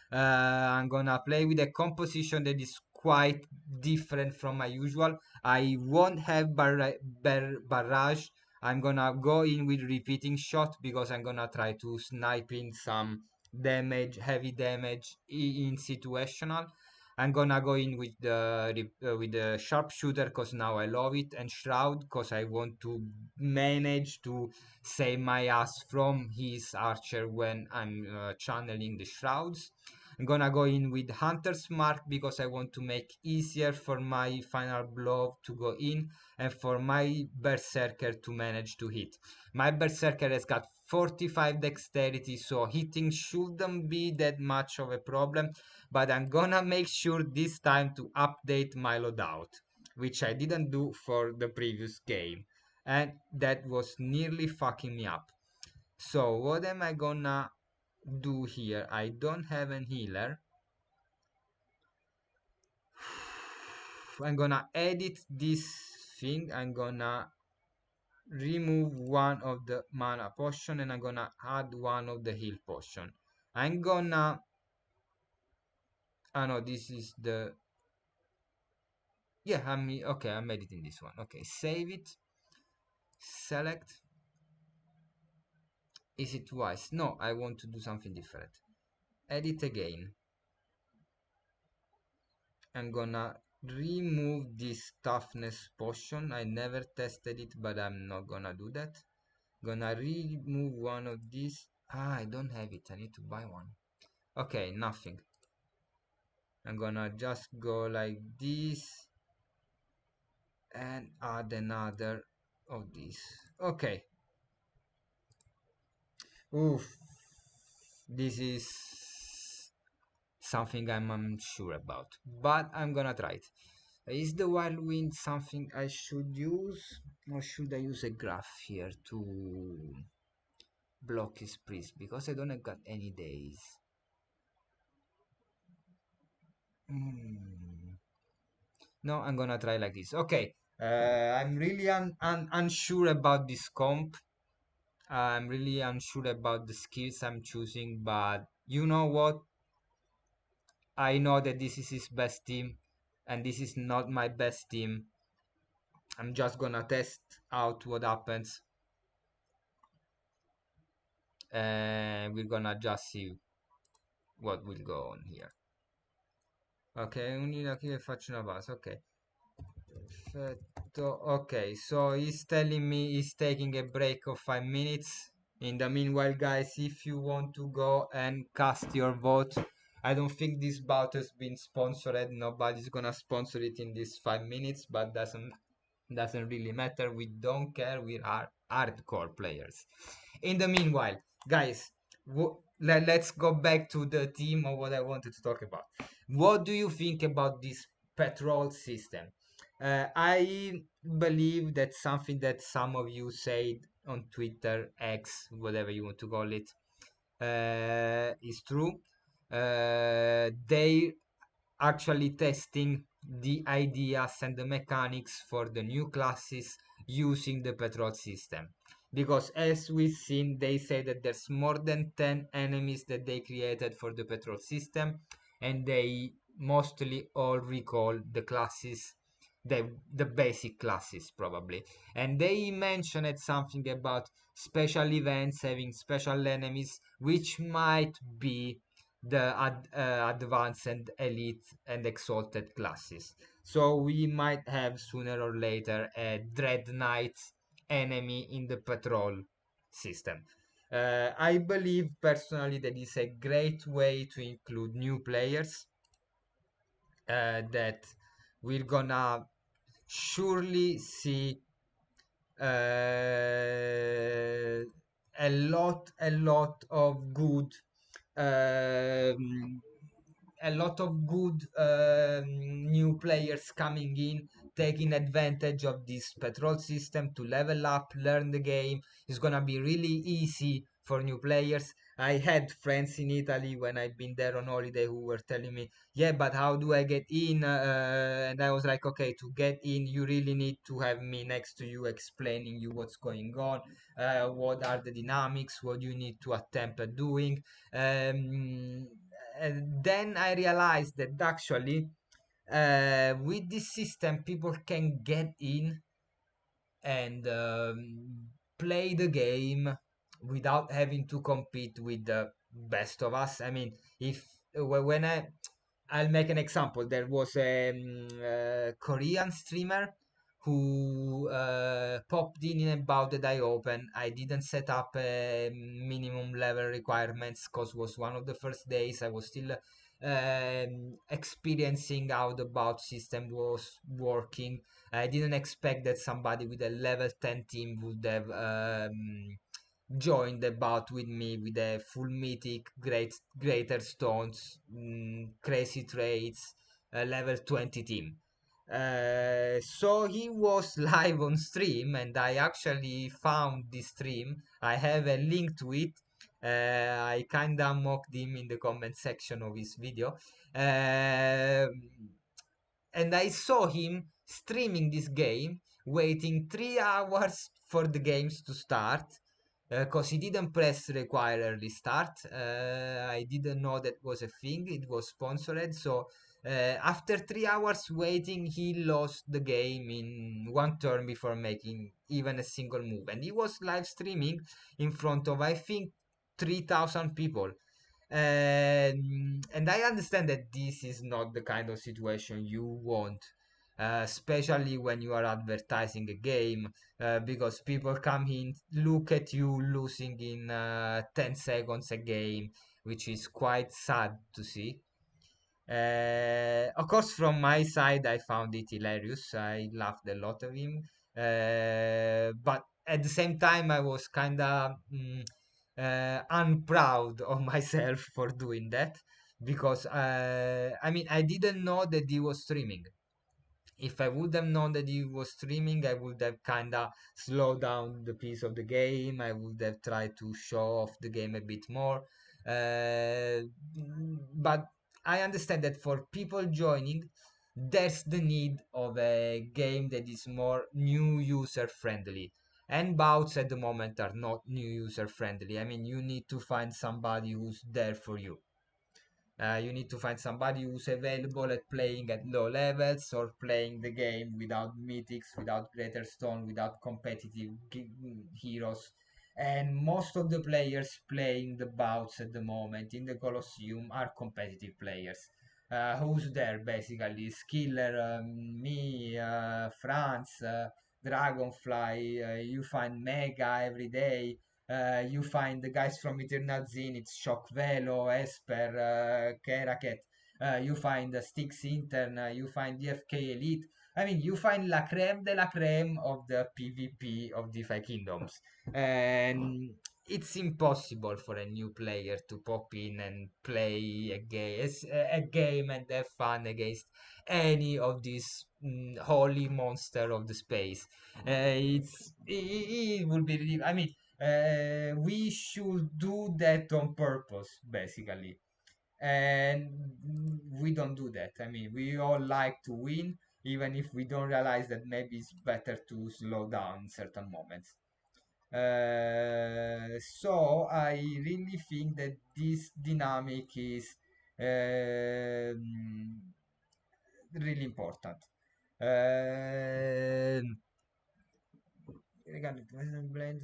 I'm gonna play with a composition that is quite different from my usual. I won't have barrage. I'm gonna go in with repeating shot because I'm gonna try to snipe in some damage, heavy damage in situational. I'm gonna go in with the sharpshooter because now I love it, and shroud because I want to manage to save my ass from his archer when I'm channeling the shrouds. I'm gonna go in with Hunter's Mark because I want to make easier for my final blow to go in and for my Berserker to manage to hit. My Berserker has got 45 dexterity, so hitting shouldn't be that much of a problem, but I'm gonna make sure this time to update my loadout, which I didn't do for the previous game, and that was nearly fucking me up. So what am I gonna do here? I don't have an healer. I'm gonna edit this thing. I'm gonna remove one of the mana potion and I'm gonna add one of the heal potion. I'm gonna no, this is the okay, I'm editing this one. Okay, save it, select. Is it twice? No, I want to do something different. Edit again. I'm gonna remove this toughness potion. I never tested it, but I'm not gonna do that. Gonna remove one of these. I don't have it. I need to buy one. Okay, nothing. I'm gonna just go like this and add another of these. Okay. Oof. This is something I'm unsure about, but I'm gonna try it. Is the wild wind something I should use, or should I use a graph here to block his priest? Because I don't have got any days. No, I'm gonna try like this. Okay, I'm really unsure about this comp. I'm really unsure about the skills I'm choosing, but you know what? I know that this is his best team, and this is not my best team. I'm just gonna test out what happens, and we're gonna just see what will go on here. Ok, unire che faccio una base, ok. Perfetto, ok, so he's telling me he's taking a break of 5 minutes. In the meanwhile, guys, if you want to go and cast your vote, I don't think this bout has been sponsored. Nobody's gonna sponsor it in these 5 minutes, but doesn't really matter. We don't care. We are hardcore players. In the meanwhile, guys, let's go back to the theme of what I wanted to talk about. What do you think about this patrol system? I believe that's something that some of you said on Twitter, X, whatever you want to call it, is true. They actually testing the ideas and the mechanics for the new classes using the patrol system, because as we've seen, they say that there's more than 10 enemies that they created for the patrol system, and they mostly all recall the classes, the basic classes probably, and they mentioned something about special events having special enemies, which might be the advanced and elite and exalted classes. So we might have sooner or later a Dread Knight enemy in the patrol system. I believe personally that is a great way to include new players that we're gonna surely see a lot of good um, a lot of good new players coming in, taking advantage of this patrol system to level up, learn the game. It's gonna be really easy for new players. I had friends in Italy when I've been there on holiday who were telling me, yeah, but how do I get in? And I was like, okay, to get in, you really need to have me next to you explaining you what's going on, what are the dynamics, what you need to attempt at doing. Um, and then I realized that actually, with this system, people can get in and play the game without having to compete with the best of us. I mean, if when I'll make an example. There was a Korean streamer who popped in about that I opened. I didn't set up minimum level requirements because was one of the first days. I was still experiencing how the bout system was working. I didn't expect that somebody with a level 10 team would have joined the bout with me with a full mythic, greater stones, crazy traits, level 20 team. So he was live on stream, and I actually found this stream. I have a link to it. I kinda mocked him in the comment section of his video. And I saw him streaming this game, waiting 3 hours for the games to start because he didn't press require early start. I didn't know that was a thing. It was sponsored. So after 3 hours waiting, he lost the game in one turn before making even a single move. And he was live streaming in front of, I think, 3,000 people. And I understand that this is not the kind of situation you want, especially when you are advertising a game, because people come in, look at you losing in 10 seconds a game, which is quite sad to see. Of course, from my side, I found it hilarious. I laughed a lot of him. But at the same time, I was kind of unproud of myself for doing that because I mean, I didn't know that he was streaming. If I would have known that he was streaming, I would have kind of slowed down the piece of the game. I would have tried to show off the game a bit more. But I understand that for people joining, there's the need of a game that is more new user friendly. And bouts at the moment are not new user friendly. I mean, you need to find somebody who's there for you. You need to find somebody who's available at playing at low levels or playing the game without mythics, without greater stone, without competitive heroes. And most of the players playing the bouts at the moment in the Colosseum are competitive players. Who's there basically? Skiller, me, France, Dragonfly. You find Mega every day. You find the guys from Eternal Zenith, Shock Velo, Esper, Keraket. You find the Styx Intern. You find DFK Elite. I mean, you find la creme de la creme of the PvP of DefiKingdoms. And it's impossible for a new player to pop in and play a game and have fun against any of these holy monster of the space. It will be really, I mean, we should do that on purpose, basically. And we don't do that. I mean, we all like to win, even if we don't realize that maybe it's better to slow down in certain moments. So I really think that this dynamic is really important. Regarding President Blade,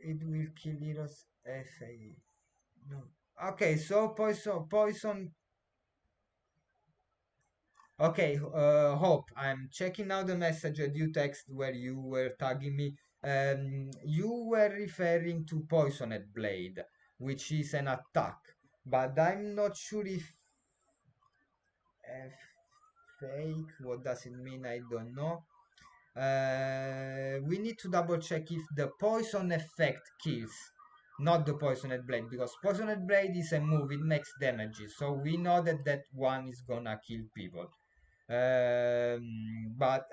it will kill heroes FA. No. Okay, so poison. Okay, Hope, I'm checking now the message that you text where you were tagging me. You were referring to Poisoned Blade, which is an attack, but I'm not sure if fake. What does it mean? I don't know. We need to double check if the poison effect kills, not the poisoned blade, because poisoned blade is a move, it makes damages, so we know that that one is gonna kill people. But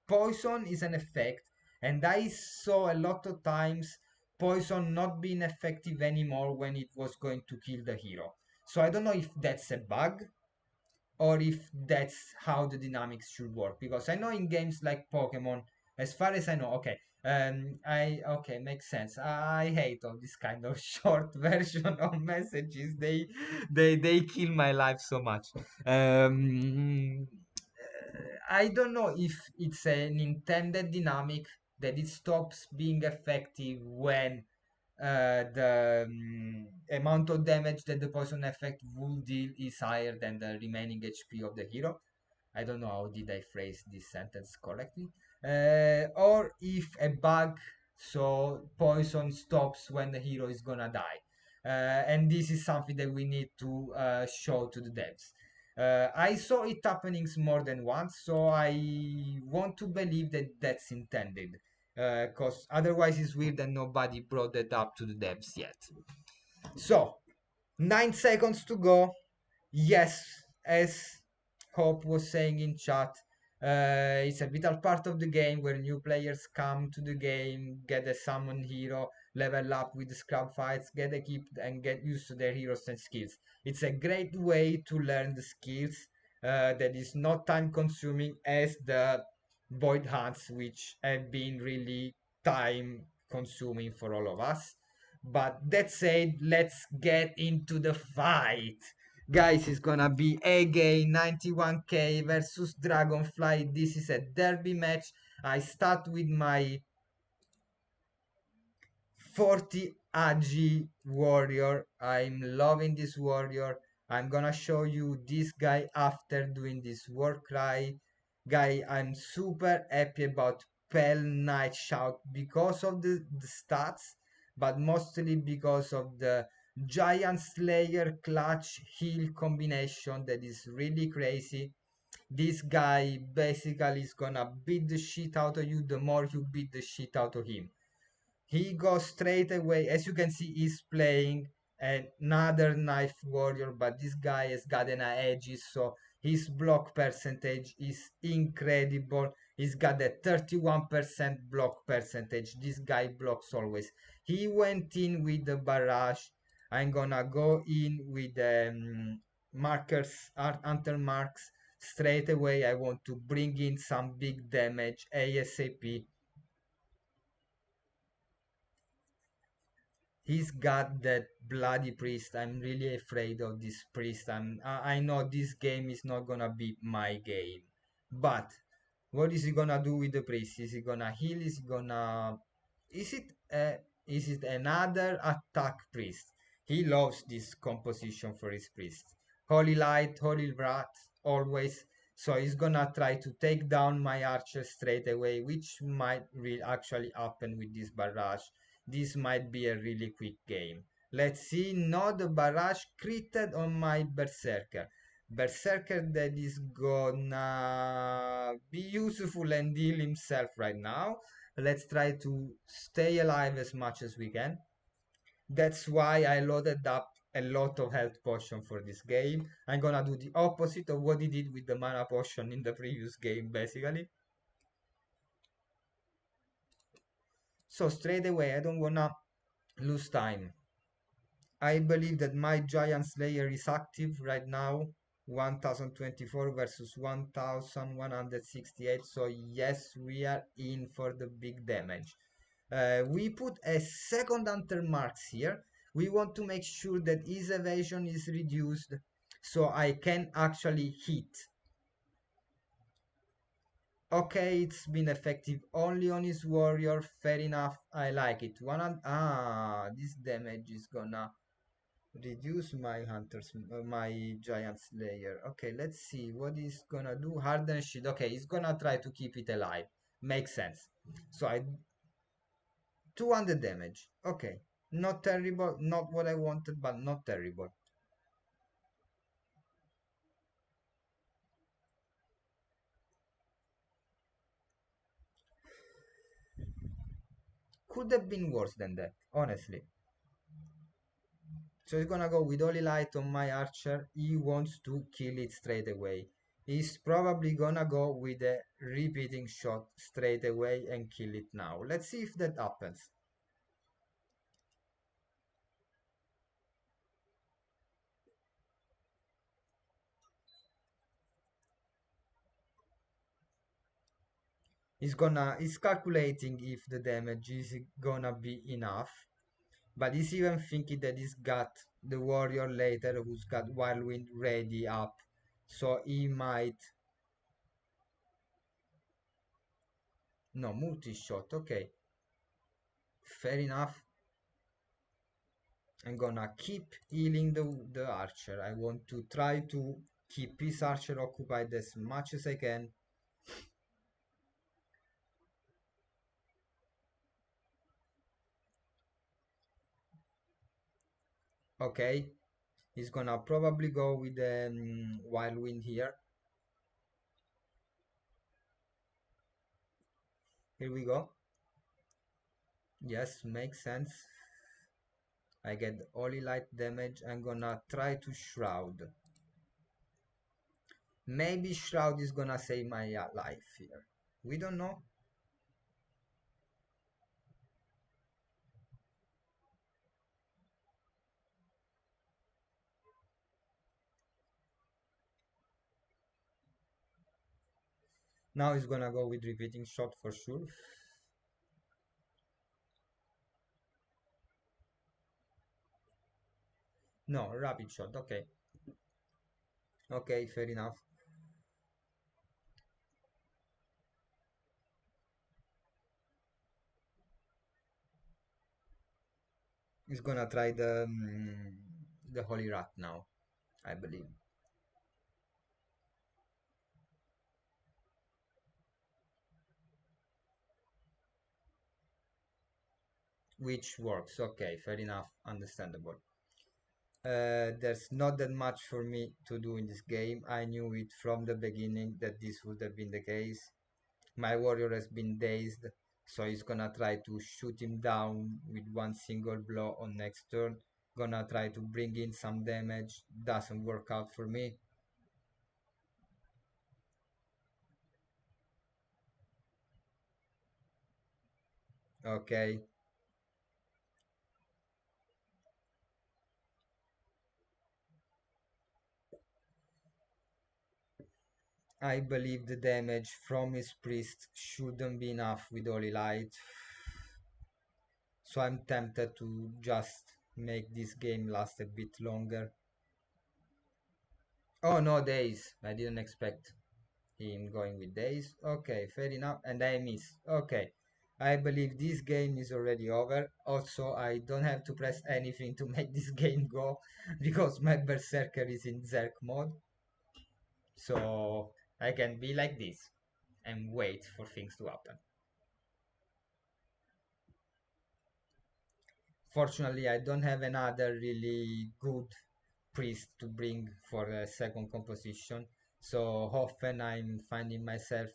poison is an effect, and I saw a lot of times poison not being effective anymore when it was going to kill the hero. So I don't know if that's a bug or if that's how the dynamics should work, because I know in games like Pokemon, as far as I know, okay, makes sense. I hate all this kind of short version of messages. They kill my life so much. I don't know if it's an intended dynamic that it stops being effective when the amount of damage that the poison effect will deal is higher than the remaining HP of the hero. I don't know how did I phrase this sentence correctly. Or if a bug, so poison stops when the hero is gonna die. And this is something that we need to show to the devs. I saw it happening more than once, so I want to believe that that's intended. Because otherwise it's weird that nobody brought that up to the devs yet. So, 9 seconds to go. Yes, as Hope was saying in chat, it's a vital part of the game where new players come to the game, get a summon hero, level up with the scrub fights, get equipped, and get used to their heroes and skills. It's a great way to learn the skills that is not time consuming as the void hunts, which have been really time consuming for all of us. But that said, let's get into the fight. Guys, it's gonna be again 91K versus Dragonfly. This is a derby match. I start with my 40 AG warrior. I'm loving this warrior. I'm gonna show you this guy after doing this war cry. Guy, I'm super happy about Pale Knight Shout because of the stats, but mostly because of the Giant Slayer clutch heal combination that is really crazy. This guy basically is gonna beat the shit out of you the more you beat the shit out of him. He goes straight away. As you can see, he's playing another knife warrior, but this guy has got an edges, so his block percentage is incredible. He's got a 31% block percentage. This guy blocks always. He went in with the barrage. I'm gonna go in with markers, hunter marks straight away. I want to bring in some big damage ASAP. He's got that bloody priest. I'm really afraid of this priest. I know this game is not gonna be my game, but what is he gonna do with the priest? Is he gonna heal? Is he gonna is it is it another attack priest? He loves this composition for his priest. Holy light, holy wrath, always. So he's gonna try to take down my archer straight away, which might actually happen with this barrage. This might be a really quick game. Let's see. No, the barrage critted on my berserker. Berserker that is gonna be useful and heal himself right now. Let's try to stay alive as much as we can. That's why I loaded up a lot of health potion for this game. I'm gonna do the opposite of what he did with the mana potion in the previous game, basically. So straight away, I don't wanna lose time. I believe that my Giant Slayer is active right now. 1024 versus 1168. So yes, we are in for the big damage. We put a second hunter marks here. We want to make sure that his evasion is reduced so I can actually hit. Okay, it's been effective only on his warrior. Fair enough. I like it. This damage is gonna reduce my my giant slayer. Okay, let's see what he's gonna do. Harden shield. Okay, he's gonna try to keep it alive. Makes sense. So I 200 damage. Okay, not terrible, not what I wanted, but not terrible. Could have been worse than that, honestly. So he's gonna go with Holy Light on my archer. He wants to kill it straight away. He's probably gonna go with a repeating shot straight away and kill it now. Let's see if that happens. He's calculating if the damage is gonna be enough, but he's even thinking that he's got the warrior later who's got Whirlwind ready up, so he might. No, multi-shot, okay. Fair enough. I'm gonna keep healing the archer. I want to try to keep his archer occupied as much as I can. Okay, he's gonna probably go with the Whirlwind here. Here we go. Yes, makes sense. I get only light damage. I'm gonna try to Shroud. Maybe Shroud is gonna save my life here. We don't know. Now he's gonna go with repeating shot for sure. No, rapid shot. Okay. Okay, fair enough. He's gonna try the Holy Rat now, I believe. Which works. Okay, fair enough. Understandable. There's not that much for me to do in this game. I knew it from the beginning that this would have been the case. My warrior has been dazed, so he's gonna try to shoot him down with one single blow on next turn. Gonna try to bring in some damage. Doesn't work out for me. Okay. I believe the damage from his priest shouldn't be enough with Holy Light. So I'm tempted to just make this game last a bit longer. Oh no, days. I didn't expect him going with days. Okay, fair enough. And I miss. Okay. I believe this game is already over. Also, I don't have to press anything to make this game go because my berserker is in Zerk mode. So I can be like this and wait for things to happen. Fortunately, I don't have another really good priest to bring for a second composition. So often I'm finding myself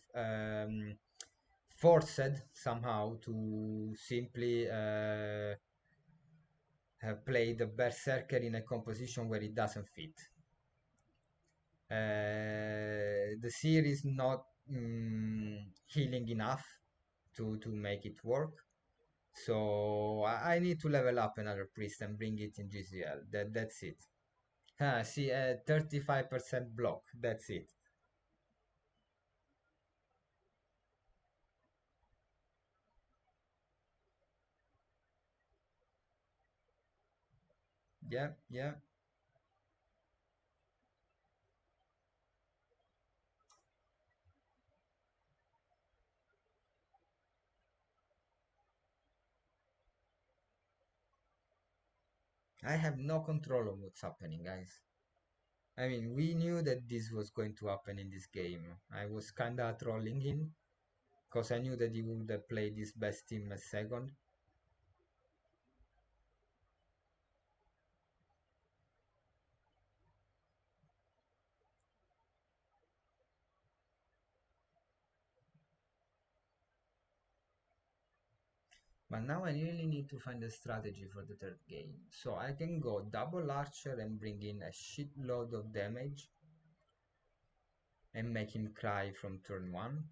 forced somehow to simply play the berserker in a composition where it doesn't fit. The series not healing enough to make it work. So I need to level up another priest and bring it in JCL. That's it. See, 35% block. That's it. Yeah, yeah. I have no control of what's happening, guys. I mean, we knew that this was going to happen in this game. I was kinda trolling him because I knew that he would play this best team as second. But now I really need to find a strategy for the third game. So I can go double archer and bring in a shitload of damage and make him cry from turn 1.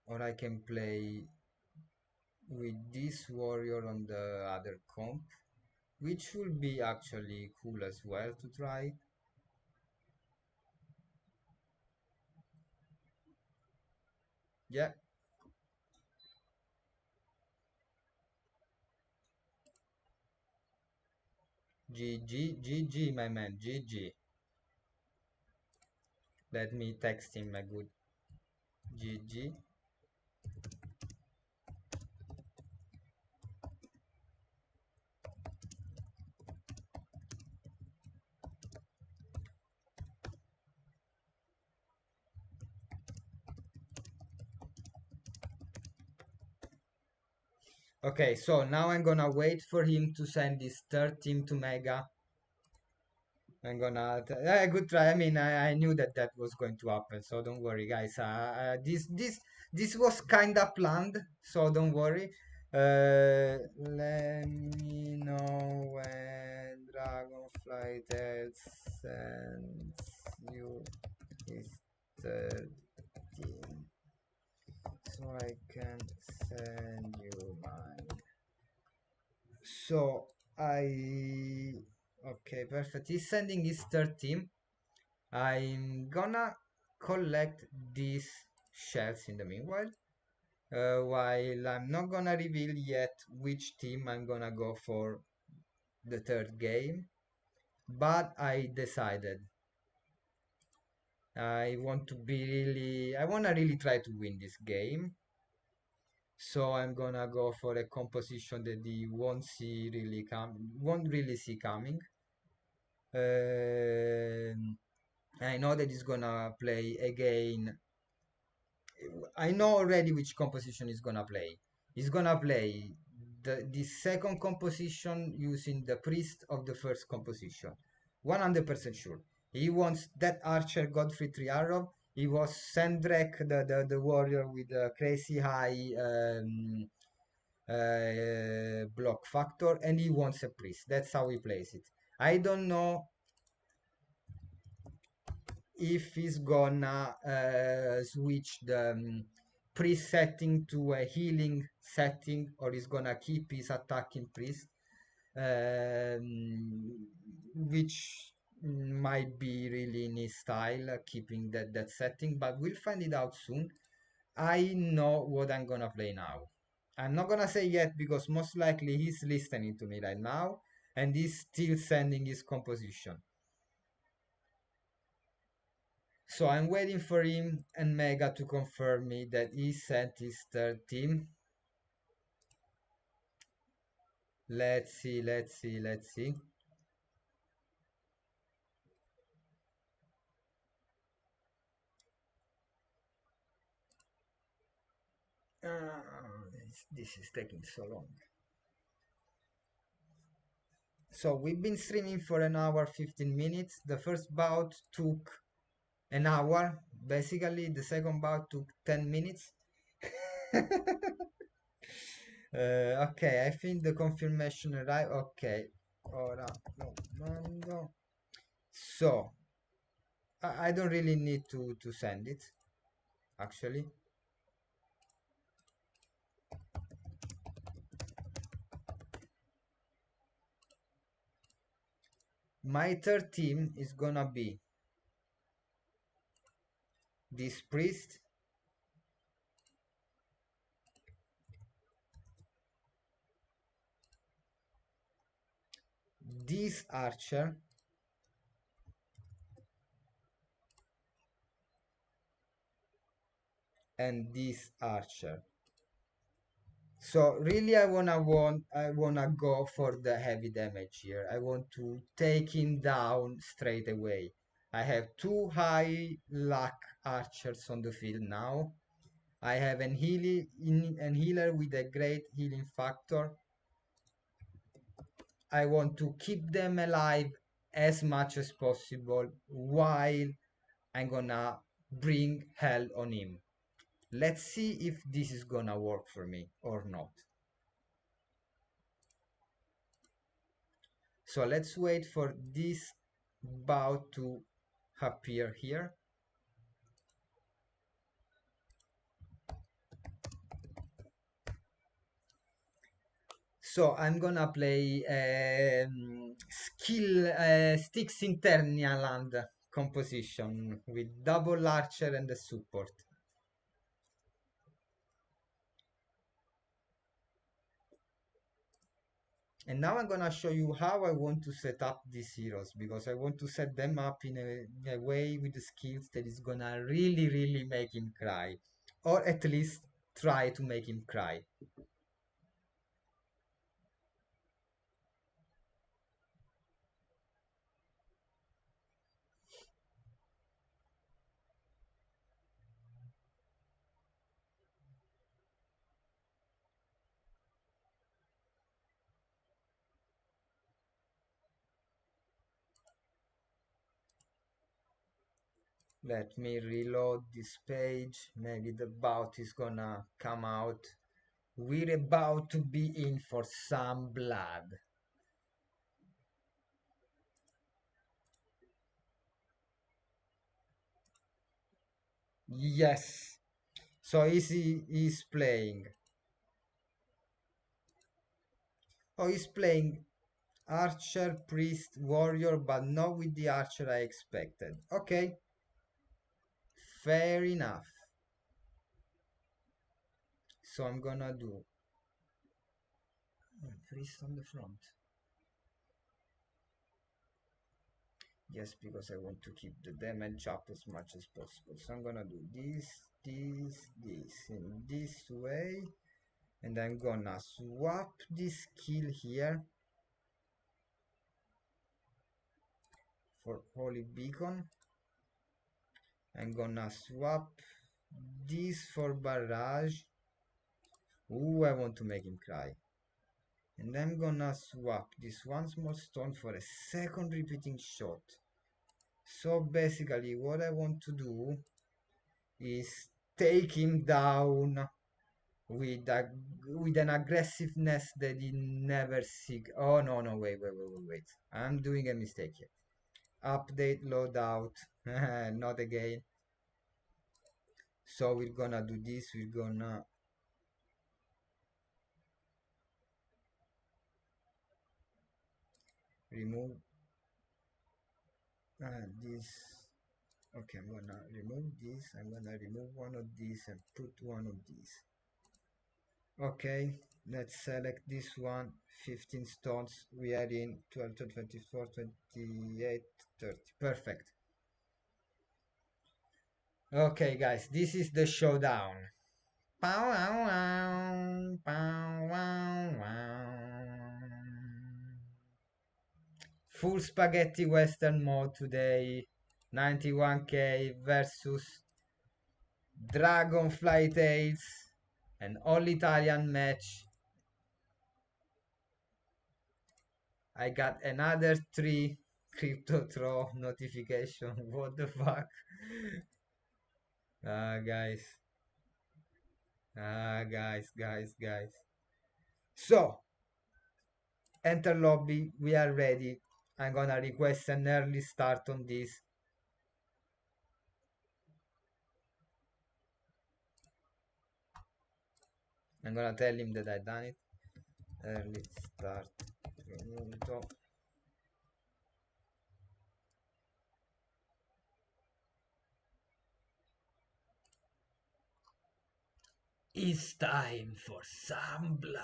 Or I can play with this warrior on the other comp, which will be actually cool as well to try. Yeah. GG, my man. GG. Let me text him a good GG. Okay, so now I'm gonna wait for him to send this third team to Mega. I'm gonna good try. I mean, I knew that that was going to happen, so don't worry, guys. This was kinda planned, so don't worry. Let me know when Dragonfly Tales sends you his third team, so I can send you mine. So okay, perfect. He's sending his third team. I'm gonna collect these shells in the meanwhile. While I'm not gonna reveal yet which team I'm gonna go for the third game, but I decided I wanna really try to win this game. So I'm gonna go for a composition that he won't really see coming. I know that he's gonna play again. I know already which composition he's gonna play. He's gonna play the second composition using the priest of the first composition. 100% sure. He wants that archer Godfrey Triarov. He was Sandrek, the warrior with the crazy high block factor, and he wants a priest. That's how he plays it. I don't know if he's gonna switch the priest setting to a healing setting, or he's gonna keep his attacking priest, which might be really in his style, keeping that setting, but we'll find it out soon. I know what I'm gonna play now. I'm not gonna say yet because most likely he's listening to me right now and he's still sending his composition. So I'm waiting for him and Mega to confirm me that he sent his third team. Let's see, let's see, let's see. This is taking so long. So we've been streaming for an hour 15 minutes. The first bout took an hour. Basically, the second bout took 10 minutes. Okay, I think the confirmation arrived. Okay. Ora lo mando. So, I don't really need to send it, actually. My third team is gonna be this priest, this archer, and this archer. So really I wanna go for the heavy damage here. I want to take him down straight away. I have two high luck archers on the field now. I have an healer with a great healing factor. I want to keep them alive as much as possible while I'm gonna bring hell on him. Let's see if this is gonna work for me or not. So let's wait for this bout to appear here. So I'm gonna play skill Styx Internia land composition with double archer and the support. And now I'm gonna show you how I want to set up these heroes, because I want to set them up in a way with the skills that is gonna really make him cry, or at least try to make him cry. Let me reload this page. Maybe the bout is gonna come out. We're about to be in for some blood. Yes. So he's playing. Oh, he's playing archer, priest, warrior, but not with the archer I expected. Okay. Fair enough. So I'm gonna do priest on the front. Yes, because I want to keep the damage up as much as possible. So I'm gonna do this in this way. And I'm gonna swap this skill here for Holy Beacon. I'm gonna swap this for Barrage. Ooh, I want to make him cry. And I'm gonna swap this one small stone for a second repeating shot. So basically what I want to do is take him down with an aggressiveness that he never see. Oh no, wait. I'm doing a mistake here. Update loadout. Not again. So we're gonna do this. We're gonna remove this. Okay, I'm gonna remove this. I'm gonna remove one of these and put one of these. Okay, let's select this one. 15 stones. We are in 12 to 24, 28, 30. Perfect. Okay, guys, this is the showdown. Pow, wow, wow, pow, wow, wow. Full spaghetti western mode today. 91k versus Dragonfly Tales. An all Italian match. I got another 3 crypto throw notification. What the fuck? Guys. Guys. So, enter lobby. We are ready. I'm gonna request an early start on this. I'm gonna tell him that I done it. Early start. Minuto. It's time for some blood.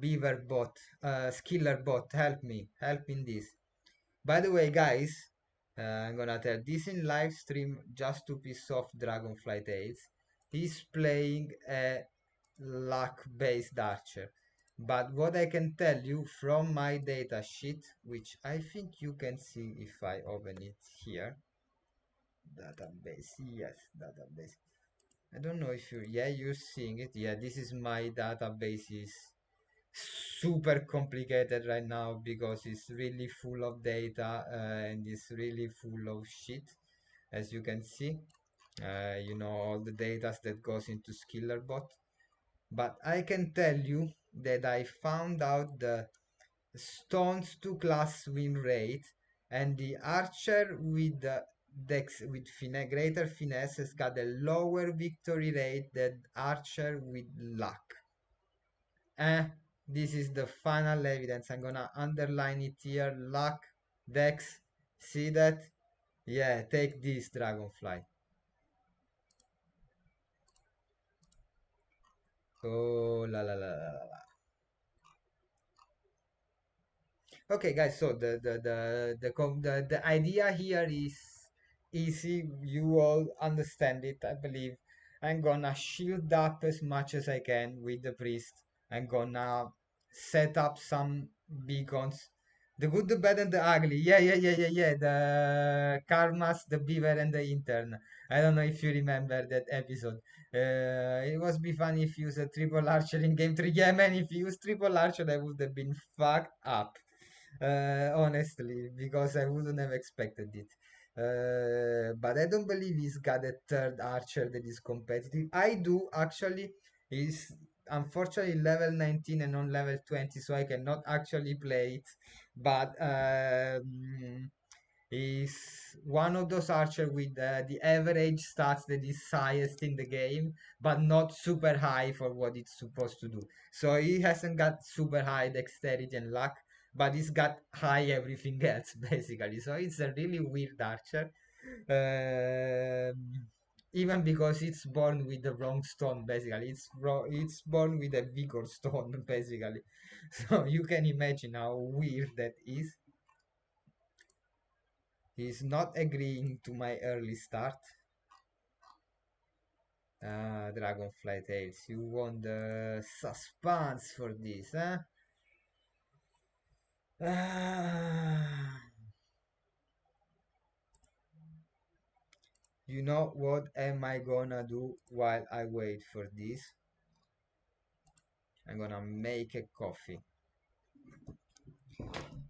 Beaver bot, skiller bot, help me in this. By the way, guys, I'm gonna tell this in live stream just to piss off Dragonfly Tales. He's playing a luck-based archer. But what I can tell you from my data sheet, which I think you can see if I open it here. Database, yes, database. I don't know if you're seeing it. Yeah, this is my database is super complicated right now because it's really full of data and it's really full of shit, as you can see. You know, all the data that goes into Skillerbot. But I can tell you that I found out the stones to class win rate, and the archer with the dex with greater finesse has got a lower victory rate than archer with luck. This is the final evidence. I'm gonna underline it here. Luck, dex. See that? Yeah, take this, Dragonfly. Oh la la la la la la. Okay, guys. So the idea here is easy. You all understand it, I believe. I'm gonna shield up as much as I can with the priest. I'm gonna set up some beacons. The good, the bad, and the ugly. Yeah. The Karmas, the beaver, and the intern. I don't know if you remember that episode. It was be fun if you used a triple archer in game 3. Yeah, man, if you used triple archer, I would have been fucked up. Honestly, because I wouldn't have expected it. But I don't believe he's got a third archer that is competitive. I do actually. He's unfortunately level 19 and on level 20, so I cannot actually play it. But is one of those archer with the average stats that is highest in the game, but not super high for what it's supposed to do. So he hasn't got super high dexterity and luck, but he's got high everything else basically. So it's a really weird archer. Even because it's born with the wrong stone basically. It's born with a vigor stone basically. So you can imagine how weird that is. He's not agreeing to my early start. Dragonfly Tales, you want the suspense for this, huh? Ah, you know what am I gonna do while I wait for this? I'm gonna make a coffee.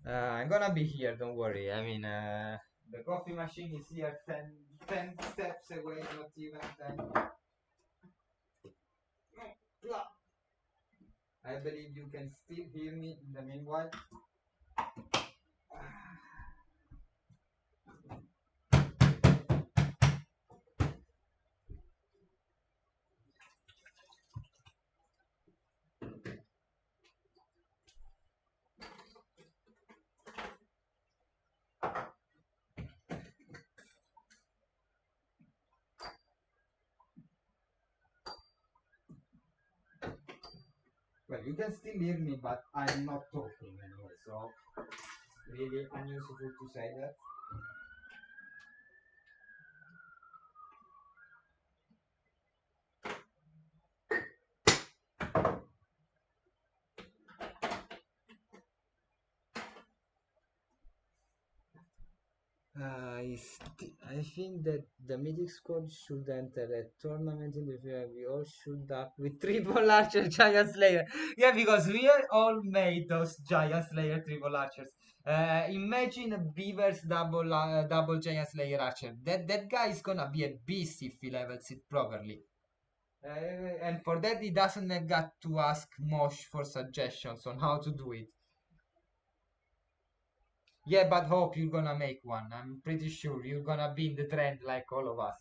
I'm gonna be here, don't worry. I mean, the coffee machine is here 10 steps away, not even 10. I believe you can still hear me in the meanwhile. Well, you can still hear me, but I'm not talking anyway, so really unuseful to say that. I think that the Mythic squad should enter a tournament in the future. We all should up with triple archer giant slayer. Yeah, because we are all made those giant slayer triple archers. Imagine Beaver's double giant slayer archer. That guy is gonna be a beast if he levels it properly. And for that, he doesn't have got to ask Mosh for suggestions on how to do it. Yeah, but hope you're gonna make one. I'm pretty sure you're gonna be in the trend like all of us.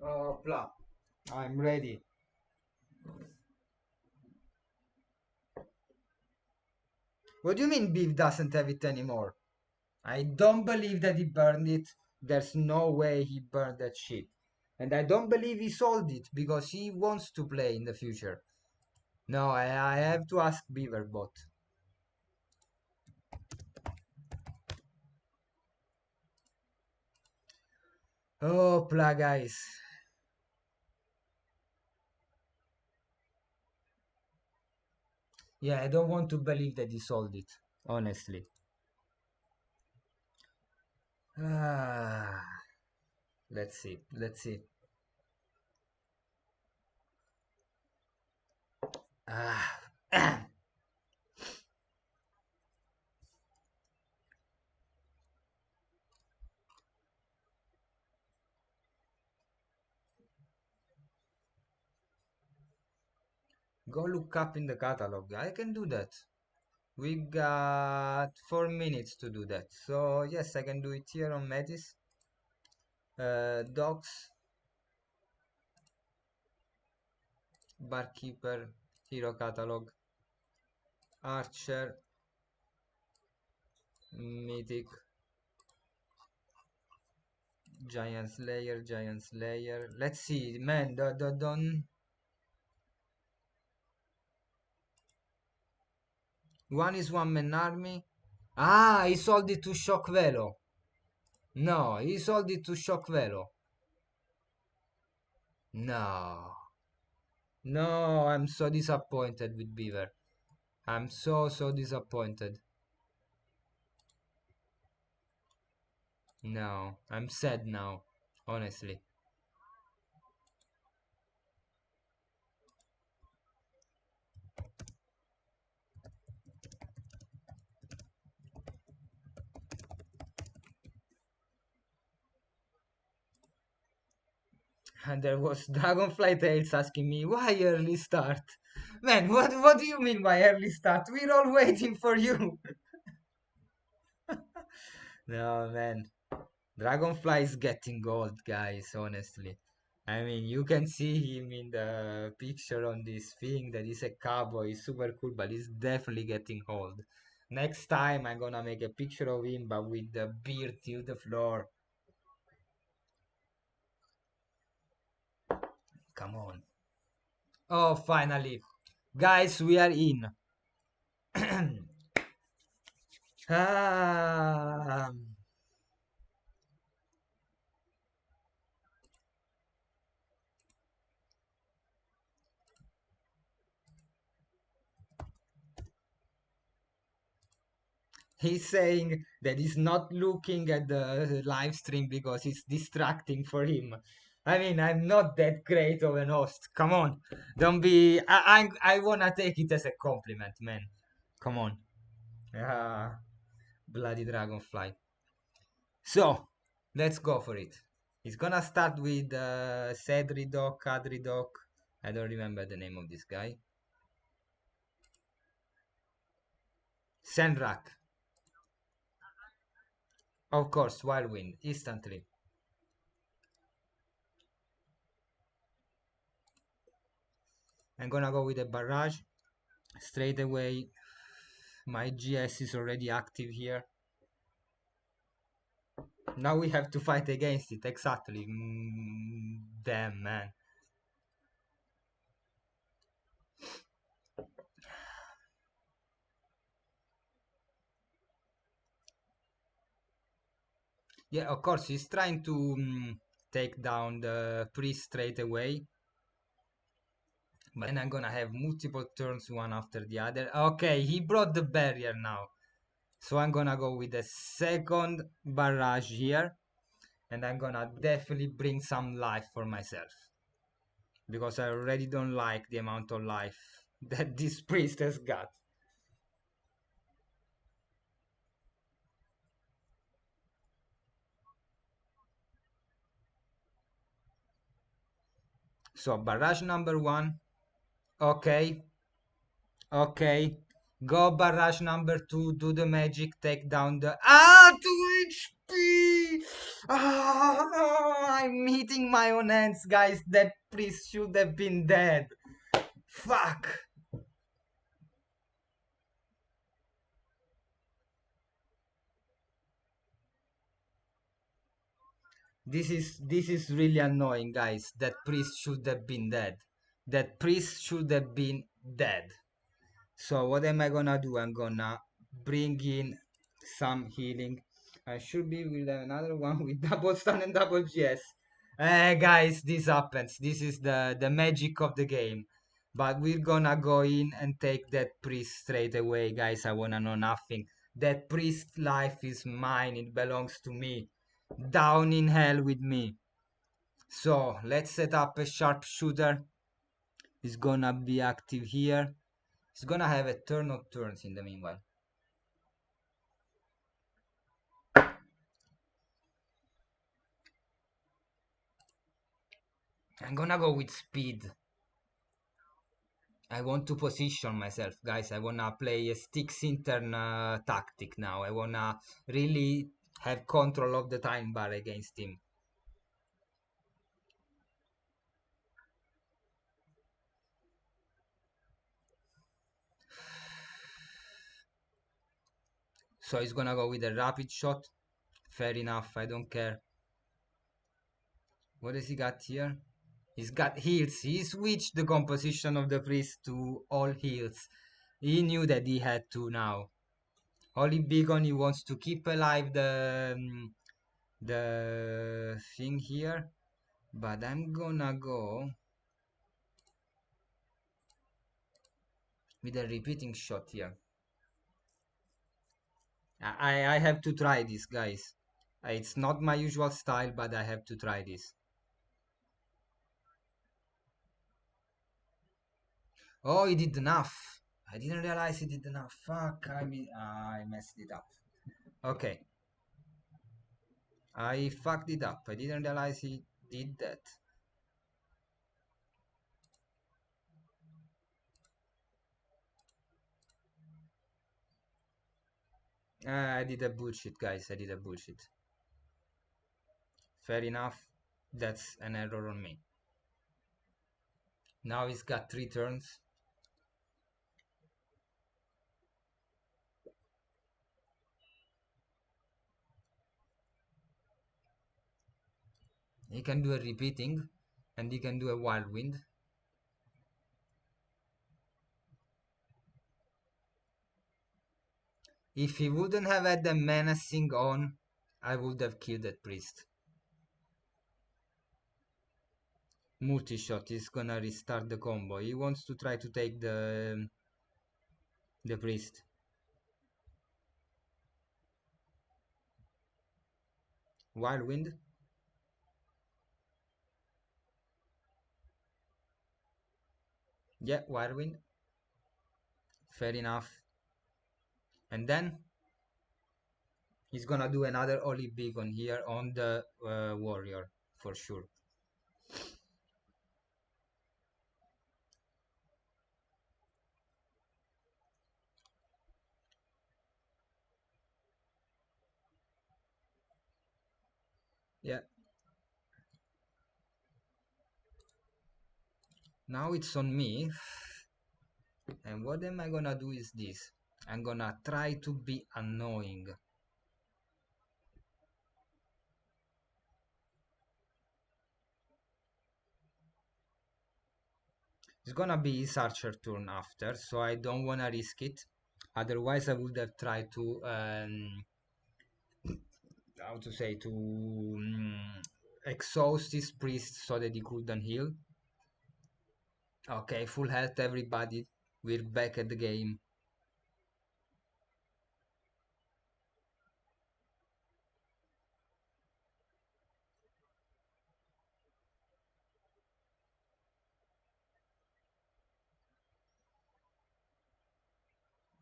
Oh, blah. I'm ready. What do you mean Beef doesn't have it anymore? I don't believe that he burned it. There's no way he burned that shit. And I don't believe he sold it because he wants to play in the future. No, I have to ask Beaverbot. Oh, pla guys. Yeah, I don't want to believe that he sold it, honestly. Ah, let's see. Ah. Go look up in the catalog. I can do that. We got 4 minutes to do that. So yes, I can do it here on Metis. Docs, Barkeeper, Hero Catalog, Archer, Mythic, Giant Slayer, Giant Slayer. Let's see, man, don't. One is one man army. Ah, he sold it to Shock Velo. No, he sold it to Shock Velo. No. No, I'm so disappointed with Beaver. I'm so disappointed. No, I'm sad now, honestly. And there was Dragonfly Tales asking me, why early start? Man, what do you mean by early start? We're all waiting for you. No, man. Dragonfly is getting old, guys, honestly. I mean, you can see him in the picture on this thing that is a cowboy. He's super cool, but he's definitely getting old. Next time, I'm gonna make a picture of him, but with the beard to the floor. Come on. Oh, finally. Guys, we are in. Ah, he's saying that he's not looking at the live stream because it's distracting for him. I mean, I'm not that great of an host. Come on, don't be. I wanna take it as a compliment, man. Come on. Ah, bloody dragonfly. So let's go for it. He's gonna start with Cedridoc, Adridoc. I don't remember the name of this guy. Senrak. Of course, Whirlwind, instantly. I'm gonna go with a barrage. Straight away, my GS is already active here. Now we have to fight against it, exactly. Damn, man. Yeah, of course, he's trying to take down the priest straight away. But then I'm gonna have multiple turns one after the other. Okay, he brought the barrier now. So I'm gonna go with the second barrage here. And I'm gonna definitely bring some life for myself. Because I already don't like the amount of life that this priest has got. So barrage number one. Okay. Okay. Go barrage number two. Do the magic. Take down the... Ah! 2 HP! Ah! I'm hitting my own hands, guys. That priest should have been dead. Fuck! This is really annoying, guys. That priest should have been dead. That priest should have been dead. So what am I gonna do? I'm gonna bring in some healing. I should be with another one with double stun and double GS. Guys, this happens. This is the magic of the game. But we're gonna go in and take that priest straight away, guys. I wanna know nothing. That priest life is mine. It belongs to me. Down in hell with me. So let's set up a sharpshooter. He's gonna be active here. He's gonna have a turn of turns in the meanwhile. I'm gonna go with speed. I want to position myself, guys. I wanna play a sticks intern tactic now. I wanna really have control of the time bar against him. So he's gonna go with a rapid shot. Fair enough, I don't care. What has he got here? He's got heals. He switched the composition of the priest to all heals. He knew that he had to now. Holy Beacon, he wants to keep alive the thing here. But I'm gonna go with a repeating shot here. I have to try this, guys. It's not my usual style, but I have to try this. Oh, he did enough. I didn't realize he did enough. Fuck, I messed it up. Okay. I fucked it up. I didn't realize he did that. I did a bullshit, guys. I did a bullshit. Fair enough. That's an error on me. Now he's got 3 turns. He can do a repeating, and he can do a whirlwind. If he wouldn't have had the menacing on, I would have killed that priest. Multi-shot is gonna restart the combo. He wants to try to take the priest. Whirlwind. Yeah, whirlwind. Fair enough. And then he's gonna do another olive beacon here on the warrior for sure. Yeah. Now it's on me. And what am I gonna do is this. I'm gonna try to be annoying. It's gonna be his archer turn after, so I don't wanna risk it. Otherwise I would have tried to how to say, to exhaust his priest so that he couldn't heal. Okay, full health everybody. We're back at the game.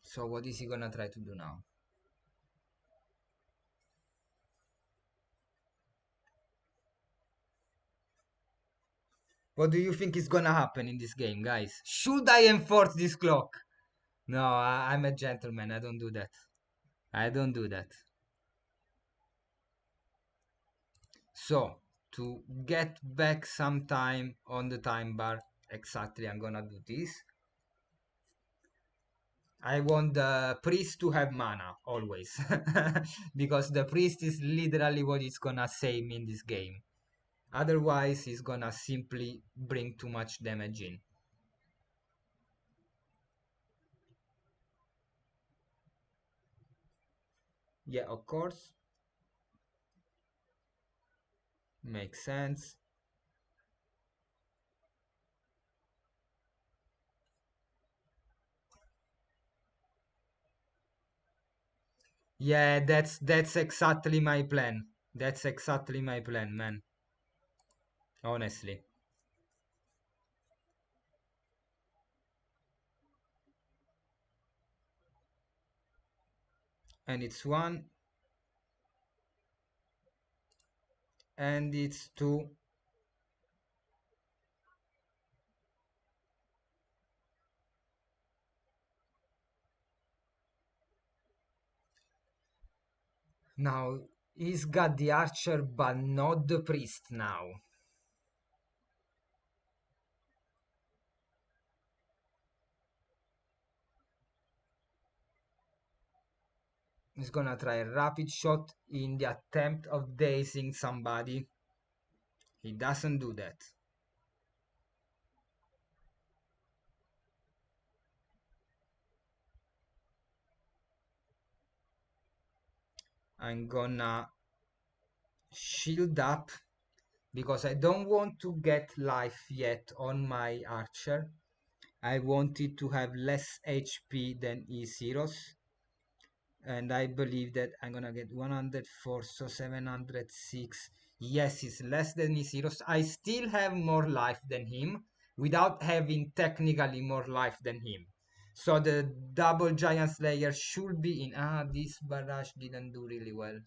So what is he gonna try to do now? What do you think is gonna happen in this game, guys? Should I enforce this clock? No, I'm a gentleman. I don't do that. I don't do that. So, to get back some time on the time bar, exactly, I'm gonna do this. I want the priest to have mana, always. Because the priest is literally what is gonna save me in this game. Otherwise, he's gonna simply bring too much damage in. Yeah, of course. Makes sense. Yeah, that's exactly my plan. That's exactly my plan, man. Honestly. and it's 1, and it's 2. Now he's got the archer but not the priest now. He's gonna try a rapid shot in the attempt of dazing somebody. He doesn't do that. I'm gonna shield up because I don't want to get life yet on my archer. I want it to have less HP than his heroes. And I believe that I'm gonna get 104, so 706. Yes, it's less than his heroes. I still have more life than him without having technically more life than him. So the double giant slayer should be in. Ah, this barrage didn't do really well.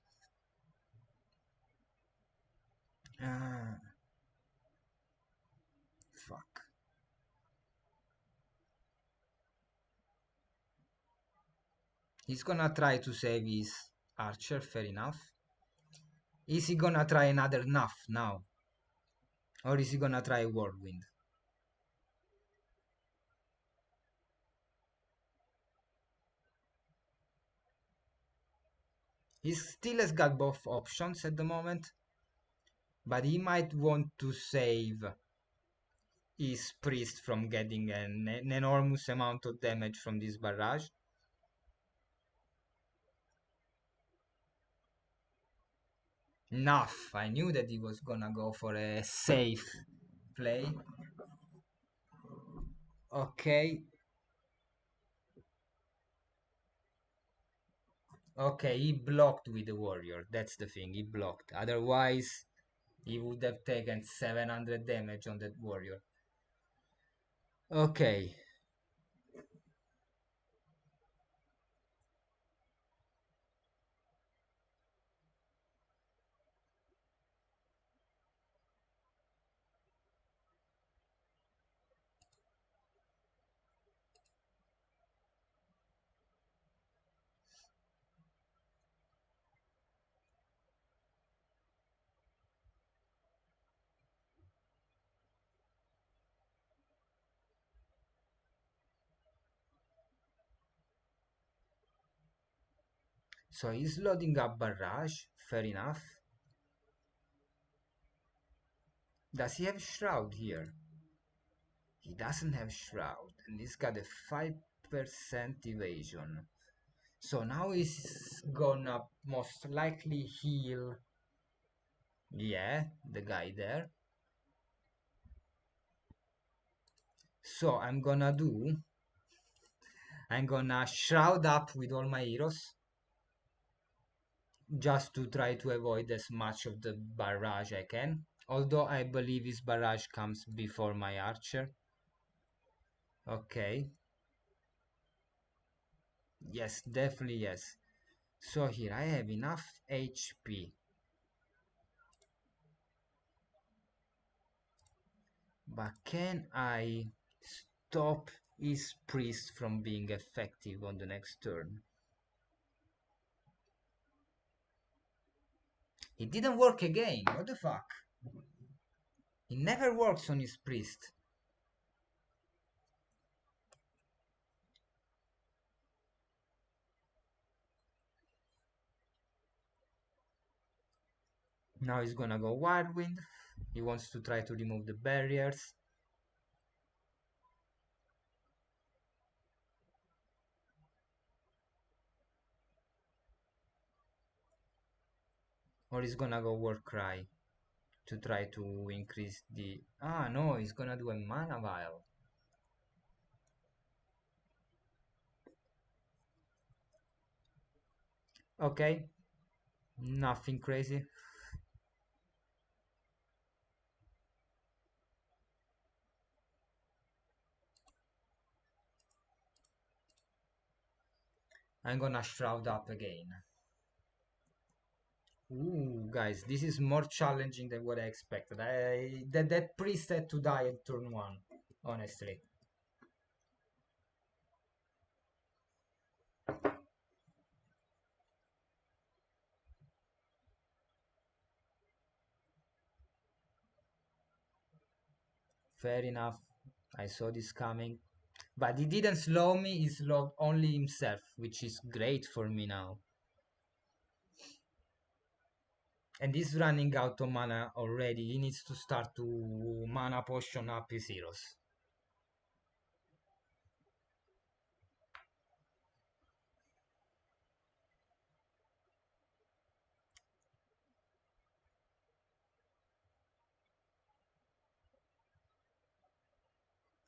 Ah, fuck. He's gonna try to save his archer, fair enough. Is he gonna try another Nuff now? Or is he gonna try Whirlwind? He still has got both options at the moment, but he might want to save his priest from getting an enormous amount of damage from this barrage. Enough. I knew that he was gonna go for a safe play. Okay. Okay, he blocked with the warrior. That's the thing. He blocked. Otherwise, he would have taken 700 damage on that warrior. Okay. So he's loading up barrage. Fair enough. Does he have shroud here? He doesn't have shroud, and he's got a 5% evasion. So now he's gonna most likely heal. Yeah, the guy there. So I'm gonna shroud up with all my heroes just to try to avoid as much of the barrage I can. Although I believe his barrage comes before my archer. Okay. Yes, definitely yes. So here I have enough HP. But can I stop his priest from being effective on the next turn? It didn't work again. What the fuck? It never works on his priest. Now he's gonna go Whirlwind. He wants to try to remove the barriers. Or he's gonna go Warcry to try to increase the... Ah, no, he's gonna do a mana vial. Okay. Nothing crazy. I'm gonna Shroud up again. Ooh, guys, this is more challenging than what I expected. That priest had to die at turn 1, honestly. Fair enough. I saw this coming. But he didn't slow me, he slowed only himself, which is great for me now. And he's running out of mana already. He needs to start to mana potion up his heroes.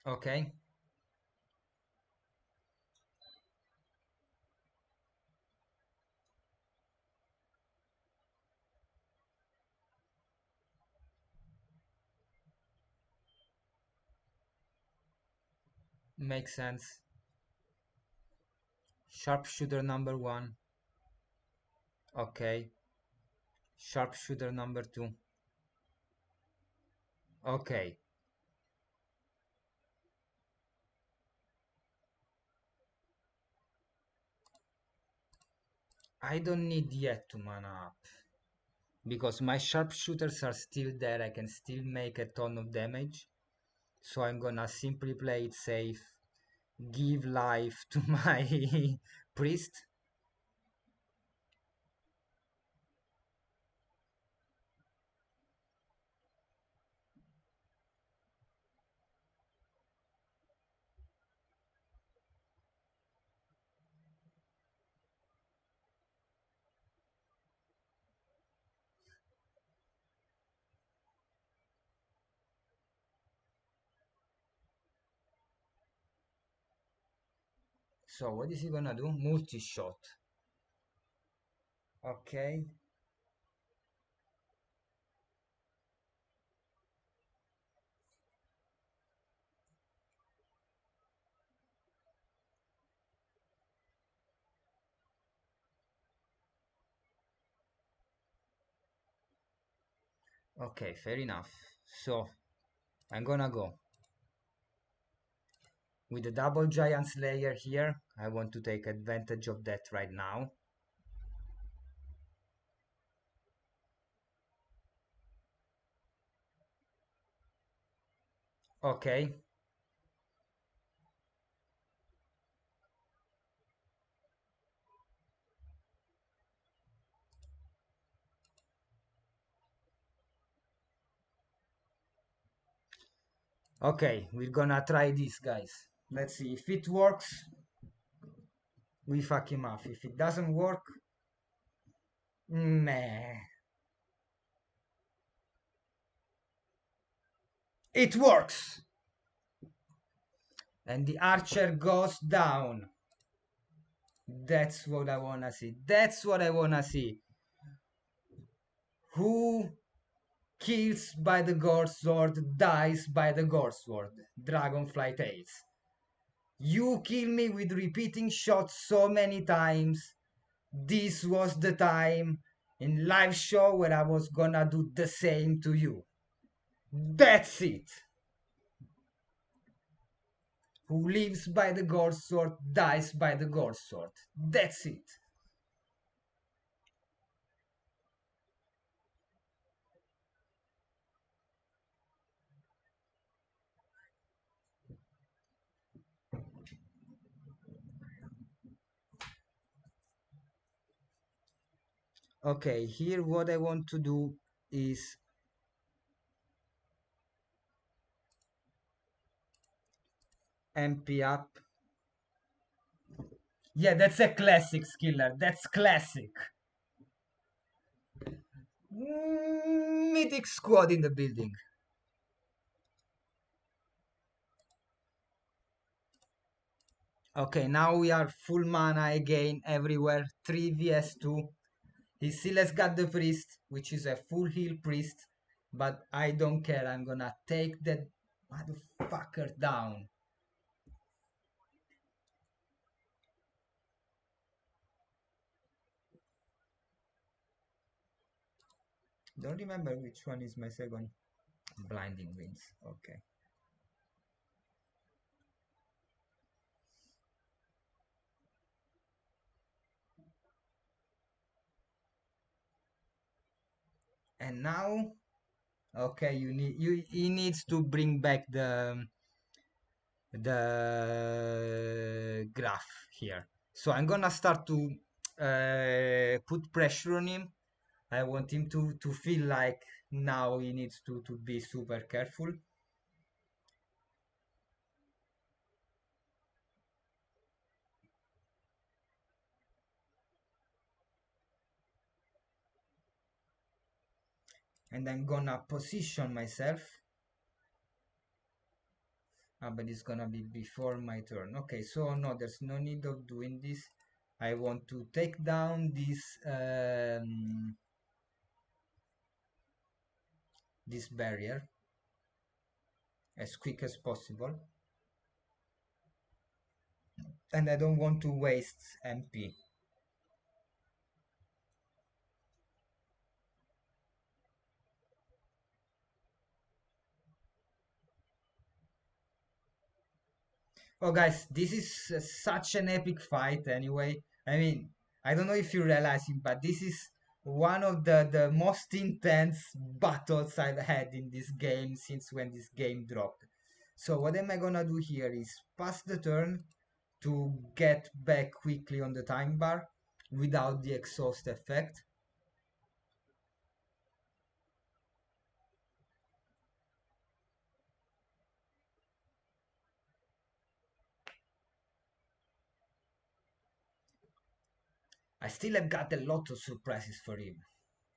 Okay. Makes sense. Sharpshooter number 1. Okay. Sharpshooter number 2. Okay. I don't need yet to mana up. Because my sharpshooters are still there. I can still make a ton of damage. So I'm gonna simply play it safe. Give life to my priest. So what is he gonna do? Multi-shot. Okay. Okay, fair enough. So I'm gonna go with the double giant slayer here. I want to take advantage of that right now. Okay. Okay, we're gonna try this, guys. Let's see if it works. We fuck him up. If it doesn't work, meh. It works! And the archer goes down. That's what I wanna see. That's what I wanna see. Who kills by the gore sword dies by the gore sword. Dragonfly Tales. You kill me with repeating shots so many times. This was the time in live show where I was gonna do the same to you. That's it. Who lives by the gore sword dies by the gore sword. That's it. Okay, here what I want to do is MP up. Yeah, that's a classic skiller. That's classic. Mythic squad in the building. Okay, now we are full mana again everywhere. 3 vs 2. He still has got the priest, which is a full heal priest. But I don't care. I'm gonna take that motherfucker down. Don't remember which one is my second. Blinding Winds. Okay. And now, okay, he needs to bring back the graph here. So I'm gonna start to put pressure on him. I want him to feel like now he needs to be super careful. And I'm gonna position myself. But it's gonna be before my turn. Okay, so no, there's no need of doing this. I want to take down this barrier as quick as possible, and I don't want to waste MP. Oh guys, this is such an epic fight anyway. I mean, I don't know if you realize it, but this is one of the most intense battles I've had in this game since when this game dropped. So what am I gonna do here is pass the turn to get back quickly on the time bar without the exhaust effect. I still have got a lot of surprises for him.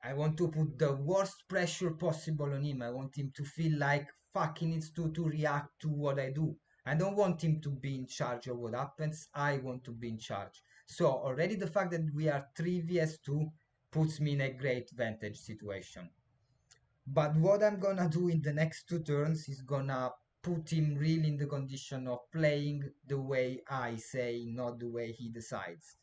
I want to put the worst pressure possible on him. I want him to feel like fuck he needs to react to what I do. I don't want him to be in charge of what happens. I want to be in charge. So already the fact that we are 3 vs 2 puts me in a great vantage situation. But what I'm gonna do in the next 2 turns is gonna put him really in the condition of playing the way I say, not the way he decides.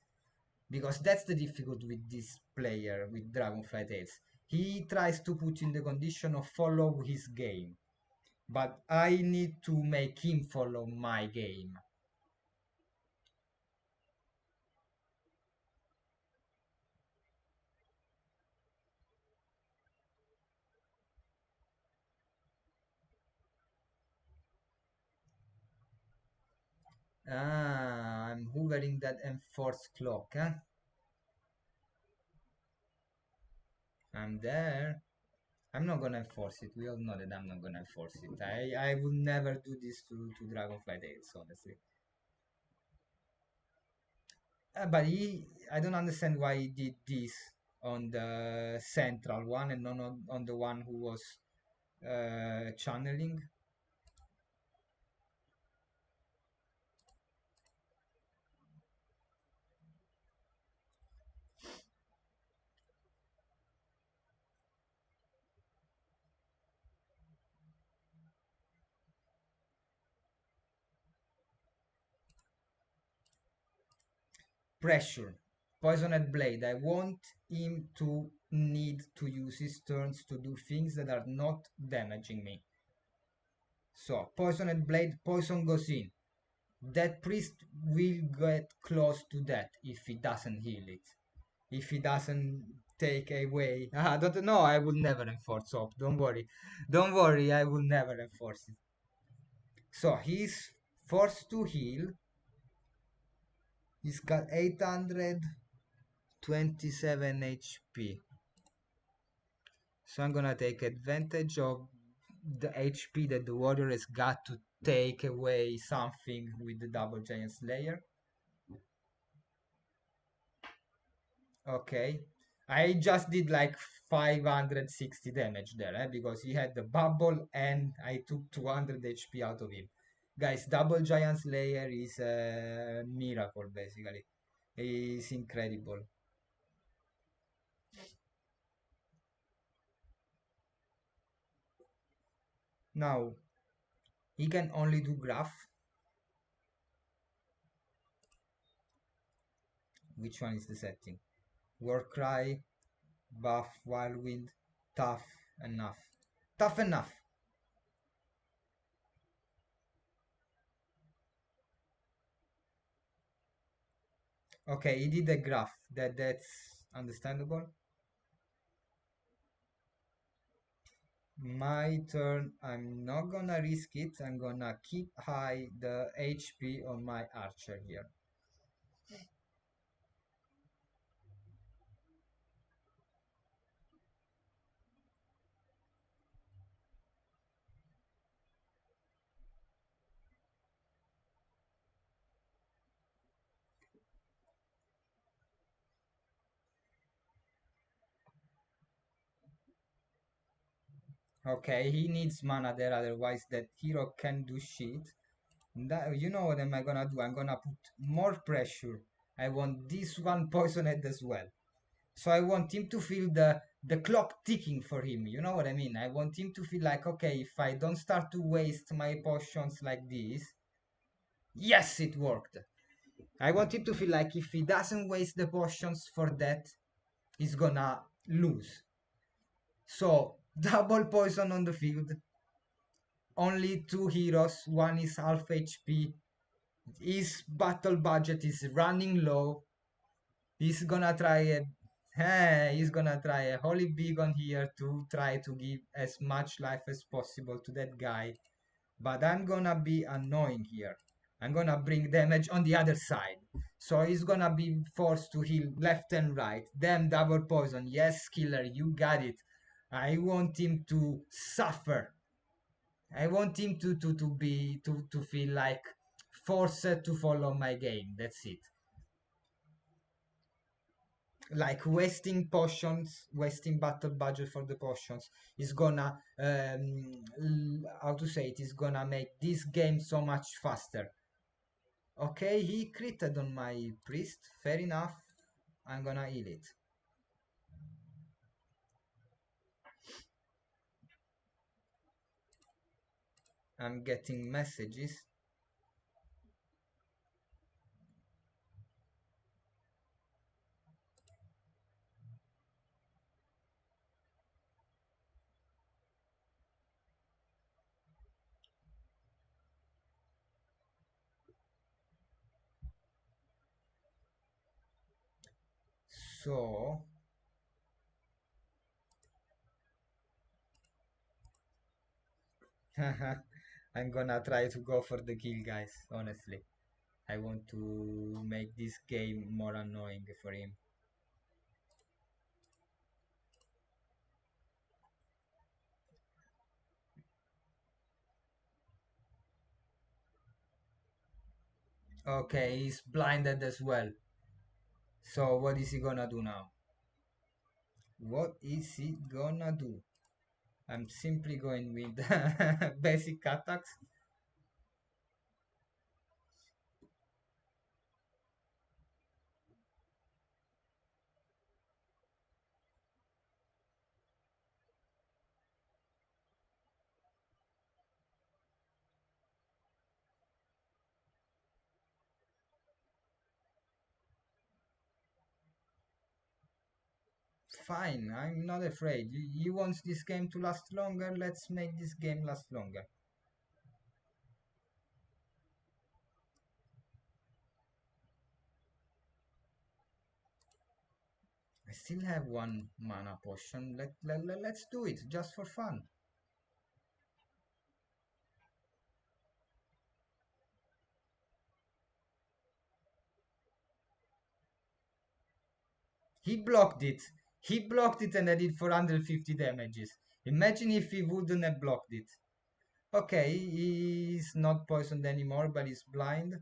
Because that's the difficulty with this player, with Dragonfly Tales. He tries to put you in the condition of follow his game. But I need to make him follow my game. Ah, I'm hoovering that enforced clock, huh? I'm there. I'm not gonna enforce it. We all know that I'm not gonna enforce it. I would never do this to Dragonfly Tales, honestly. But I don't understand why he did this on the central one and not on the one who was channeling. Pressure. Poisoned Blade. I want him to need to use his turns to do things that are not damaging me. So, Poisoned Blade, poison goes in. That priest will get close to death if he doesn't heal it. If he doesn't take away. I don't know, I will never enforce op. Don't worry. Don't worry, I will never enforce it. So, he's forced to heal. He's got 827 HP. So I'm gonna take advantage of the HP that the warrior has got to take away something with the double giant slayer. Okay. I just did like 560 damage there, because he had the bubble and I took 200 HP out of him. Guys, double giant slayer is a miracle basically. It's incredible. Now, he can only do graph. Which one is the setting? Warcry, buff, Wildwind, Tough enough. Tough enough. Okay, he did a graph. That's understandable. My turn. I'm not gonna risk it. I'm gonna keep high the HP on my archer here. Okay, he needs mana there, otherwise that hero can do shit. You know what am I gonna do? I'm gonna put more pressure. I want this one poisoned as well. So I want him to feel the clock ticking for him. You know what I mean? I want him to feel like, okay, if I don't start to waste my potions like this, yes, it worked. I want him to feel like if he doesn't waste the potions for that, he's gonna lose. So double poison on the field. Only two heroes. One is half HP. His battle budget is running low. He's gonna try he's gonna try a holy beacon here to try to give as much life as possible to that guy. But I'm gonna be annoying here. I'm gonna bring damage on the other side. So he's gonna be forced to heal left and right. Damn, double poison. Yes, killer, you got it. I want him to suffer. I want him to feel like forced to follow my game. That's it. Like wasting potions, wasting battle budget for the potions is gonna how to say it, is gonna make this game so much faster. Okay, he critted on my priest. Fair enough. I'm gonna heal it. I'm getting messages. So I'm gonna try to go for the kill, guys. Honestly, I want to make this game more annoying for him. Okay, he's blinded as well. So what is he gonna do now? What is he gonna do? I'm simply going with basic attacks. Fine, I'm not afraid. You want this game to last longer? Let's make this game last longer. I still have one mana potion. Let's do it, just for fun. He blocked it. He blocked it and I did 450 damages. Imagine if he wouldn't have blocked it. Okay, he's not poisoned anymore, but he's blind.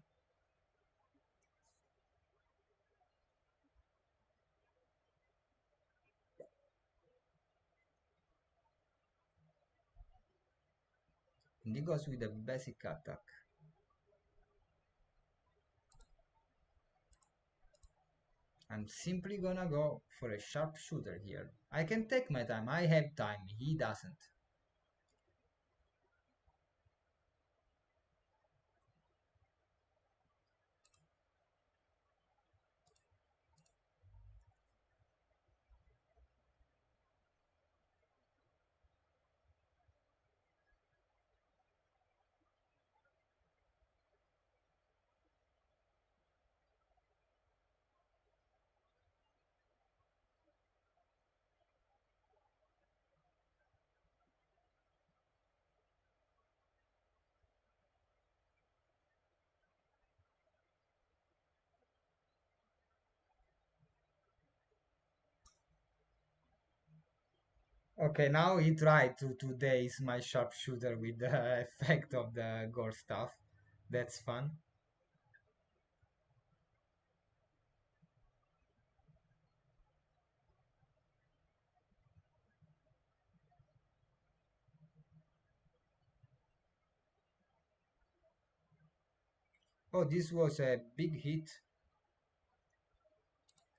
And he goes with a basic attack. I'm simply gonna go for a sharpshooter here. I can take my time. I have time. He doesn't. Okay, now he tried to daze my sharpshooter with the effect of the gore stuff. That's fun. Oh, this was a big hit,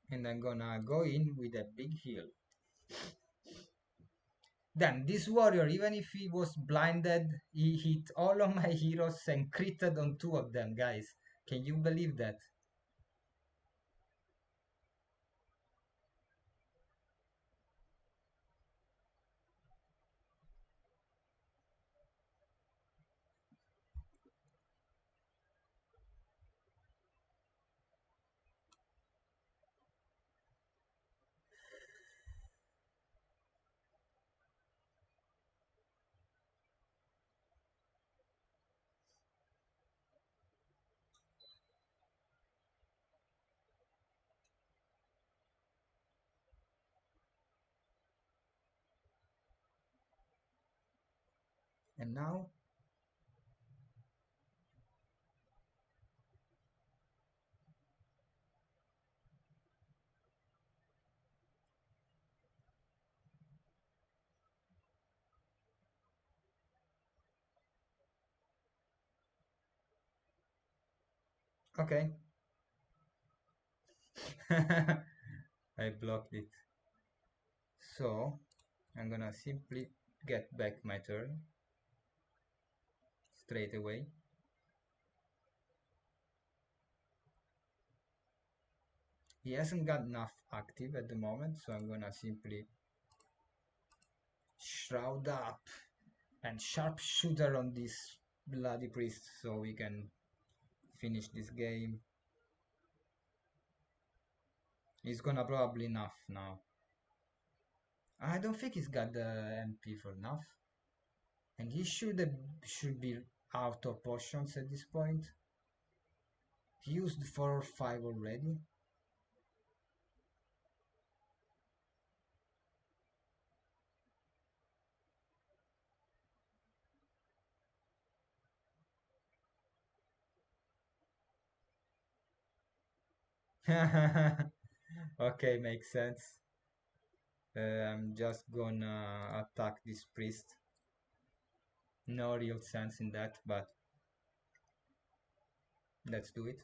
and I'm gonna go in with a big heal. Then this warrior, even if he was blinded, he hit all of my heroes and critted on two of them, guys. Can you believe that? And now, okay. I blocked it. So, I'm gonna simply get back my turn straight away. He hasn't got enough active at the moment, so I'm gonna simply shroud up and sharpshooter on this bloody priest so we can finish this game. He's gonna probably enough now. I don't think he's got the MP for enough. And he should be out of potions at this point. He used 4 or 5 already. Okay, makes sense. I'm just gonna attack this priest. No real sense in that, but let's do it.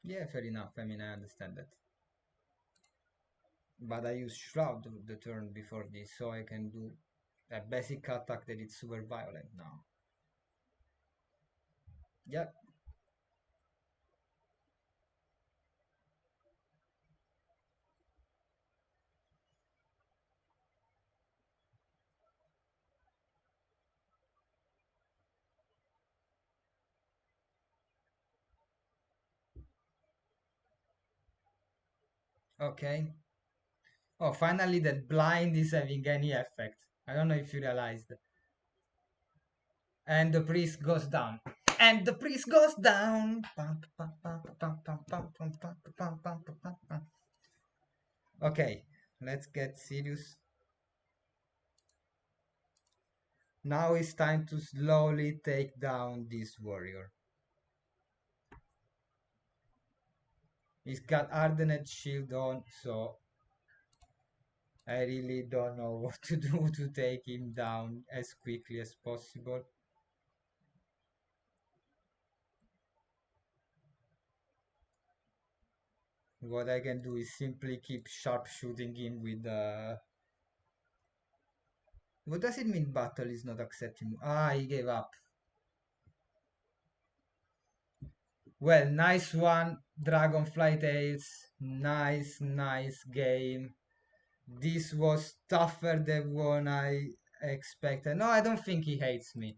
Yeah, fair enough. I mean, I understand that. But I use Shroud the turn before this, so I can do a basic attack that is super violent now. Yep. Okay. Oh, finally that blind is having any effect. I don't know if you realized. And the priest goes down. And the priest goes down. Okay, let's get serious. Now it's time to slowly take down this warrior. He's got Hardened Shield on, so I really don't know what to do to take him down as quickly as possible. What I can do is simply keep sharpshooting him with the... What does it mean battle is not accepting? Ah, he gave up. Well, nice one, Dragonfly Tales. Nice game. This was tougher than what I expected. No, I don't think he hates me.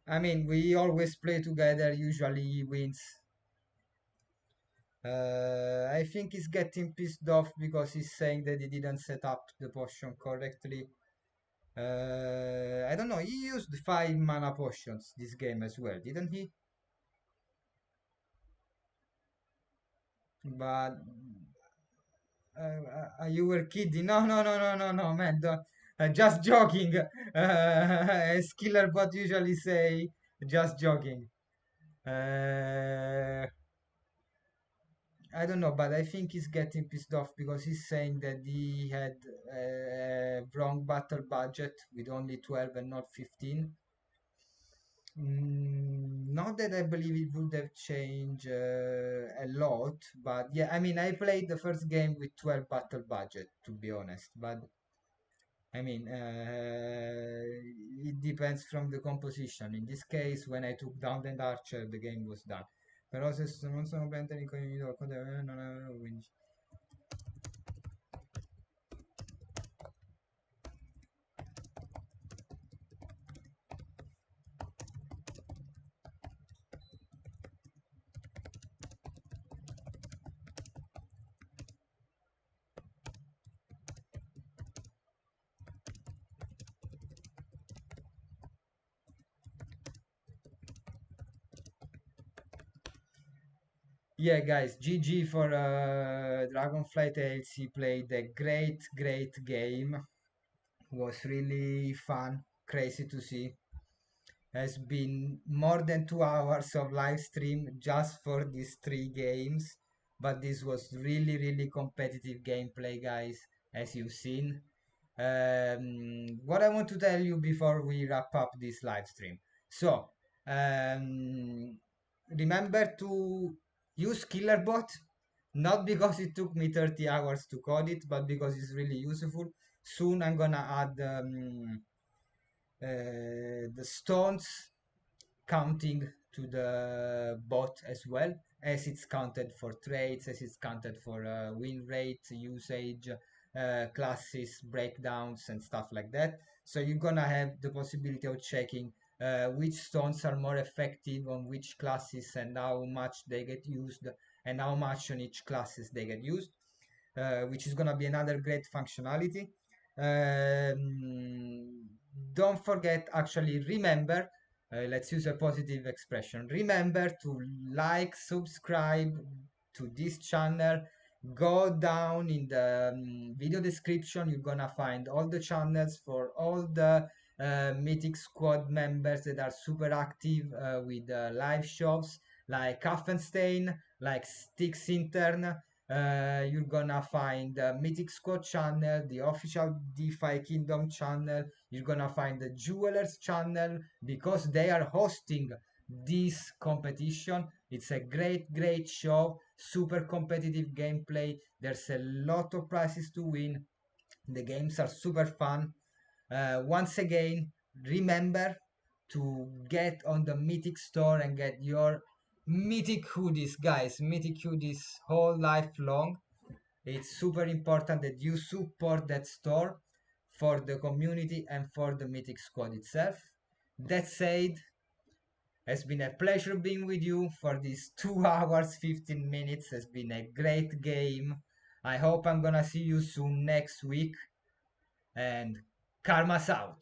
I mean, we always play together. Usually he wins. I think he's getting pissed off because he's saying that he didn't set up the potion correctly. I don't know, he used 5 mana potions this game as well, didn't he? But you were kidding. No, no, no, no, no, no, man. Just joking. As Killer Bot usually say, just joking. I don't know, but I think he's getting pissed off because he's saying that he had a wrong battle budget with only 12 and not 15. Not that I believe it would have changed a lot, but yeah, I mean, I played the first game with 12 battle budget, to be honest, but I mean, it depends from the composition. In this case, when I took down the archer, the game was done. Però se non sono presente nei coglioni non avevo 15. Yeah, guys, GG for Dragonfly Tales. He played a great, great game. Was really fun, crazy to see. Has been more than 2 hours of live stream just for these 3 games, but this was really, really competitive gameplay, guys, as you've seen. What I want to tell you before we wrap up this live stream. So, remember to use Killerbot, not because it took me 30 hours to code it, but because it's really useful. Soon I'm gonna add the stones counting to the bot as well, as it's counted for trades, as it's counted for win rate, usage, classes, breakdowns, and stuff like that. So you're gonna have the possibility of checking which stones are more effective on which classes and how much they get used and how much on each classes they get used, which is gonna be another great functionality. Don't forget, actually remember, let's use a positive expression. Remember to like, subscribe to this channel. Go down in the video description. You're gonna find all the channels for all the Mythic squad members that are super active with live shops like Huffenstein, like Sticks Intern. You're gonna find the Mythic Squad channel, the official DefiKingdom channel. You're gonna find the Jewelers channel because they are hosting this competition. It's a great, great show, super competitive gameplay. There's a lot of prizes to win. The games are super fun. Once again, remember to get on the Mythic store and get your Mythic hoodies, guys. Mythic hoodies whole life long. It's super important that you support that store for the community and for the Mythic squad itself. That said, it's been a pleasure being with you for these 2 hours 15 minutes. It's been a great game. I hope I'm gonna see you soon next week, and Karma's out.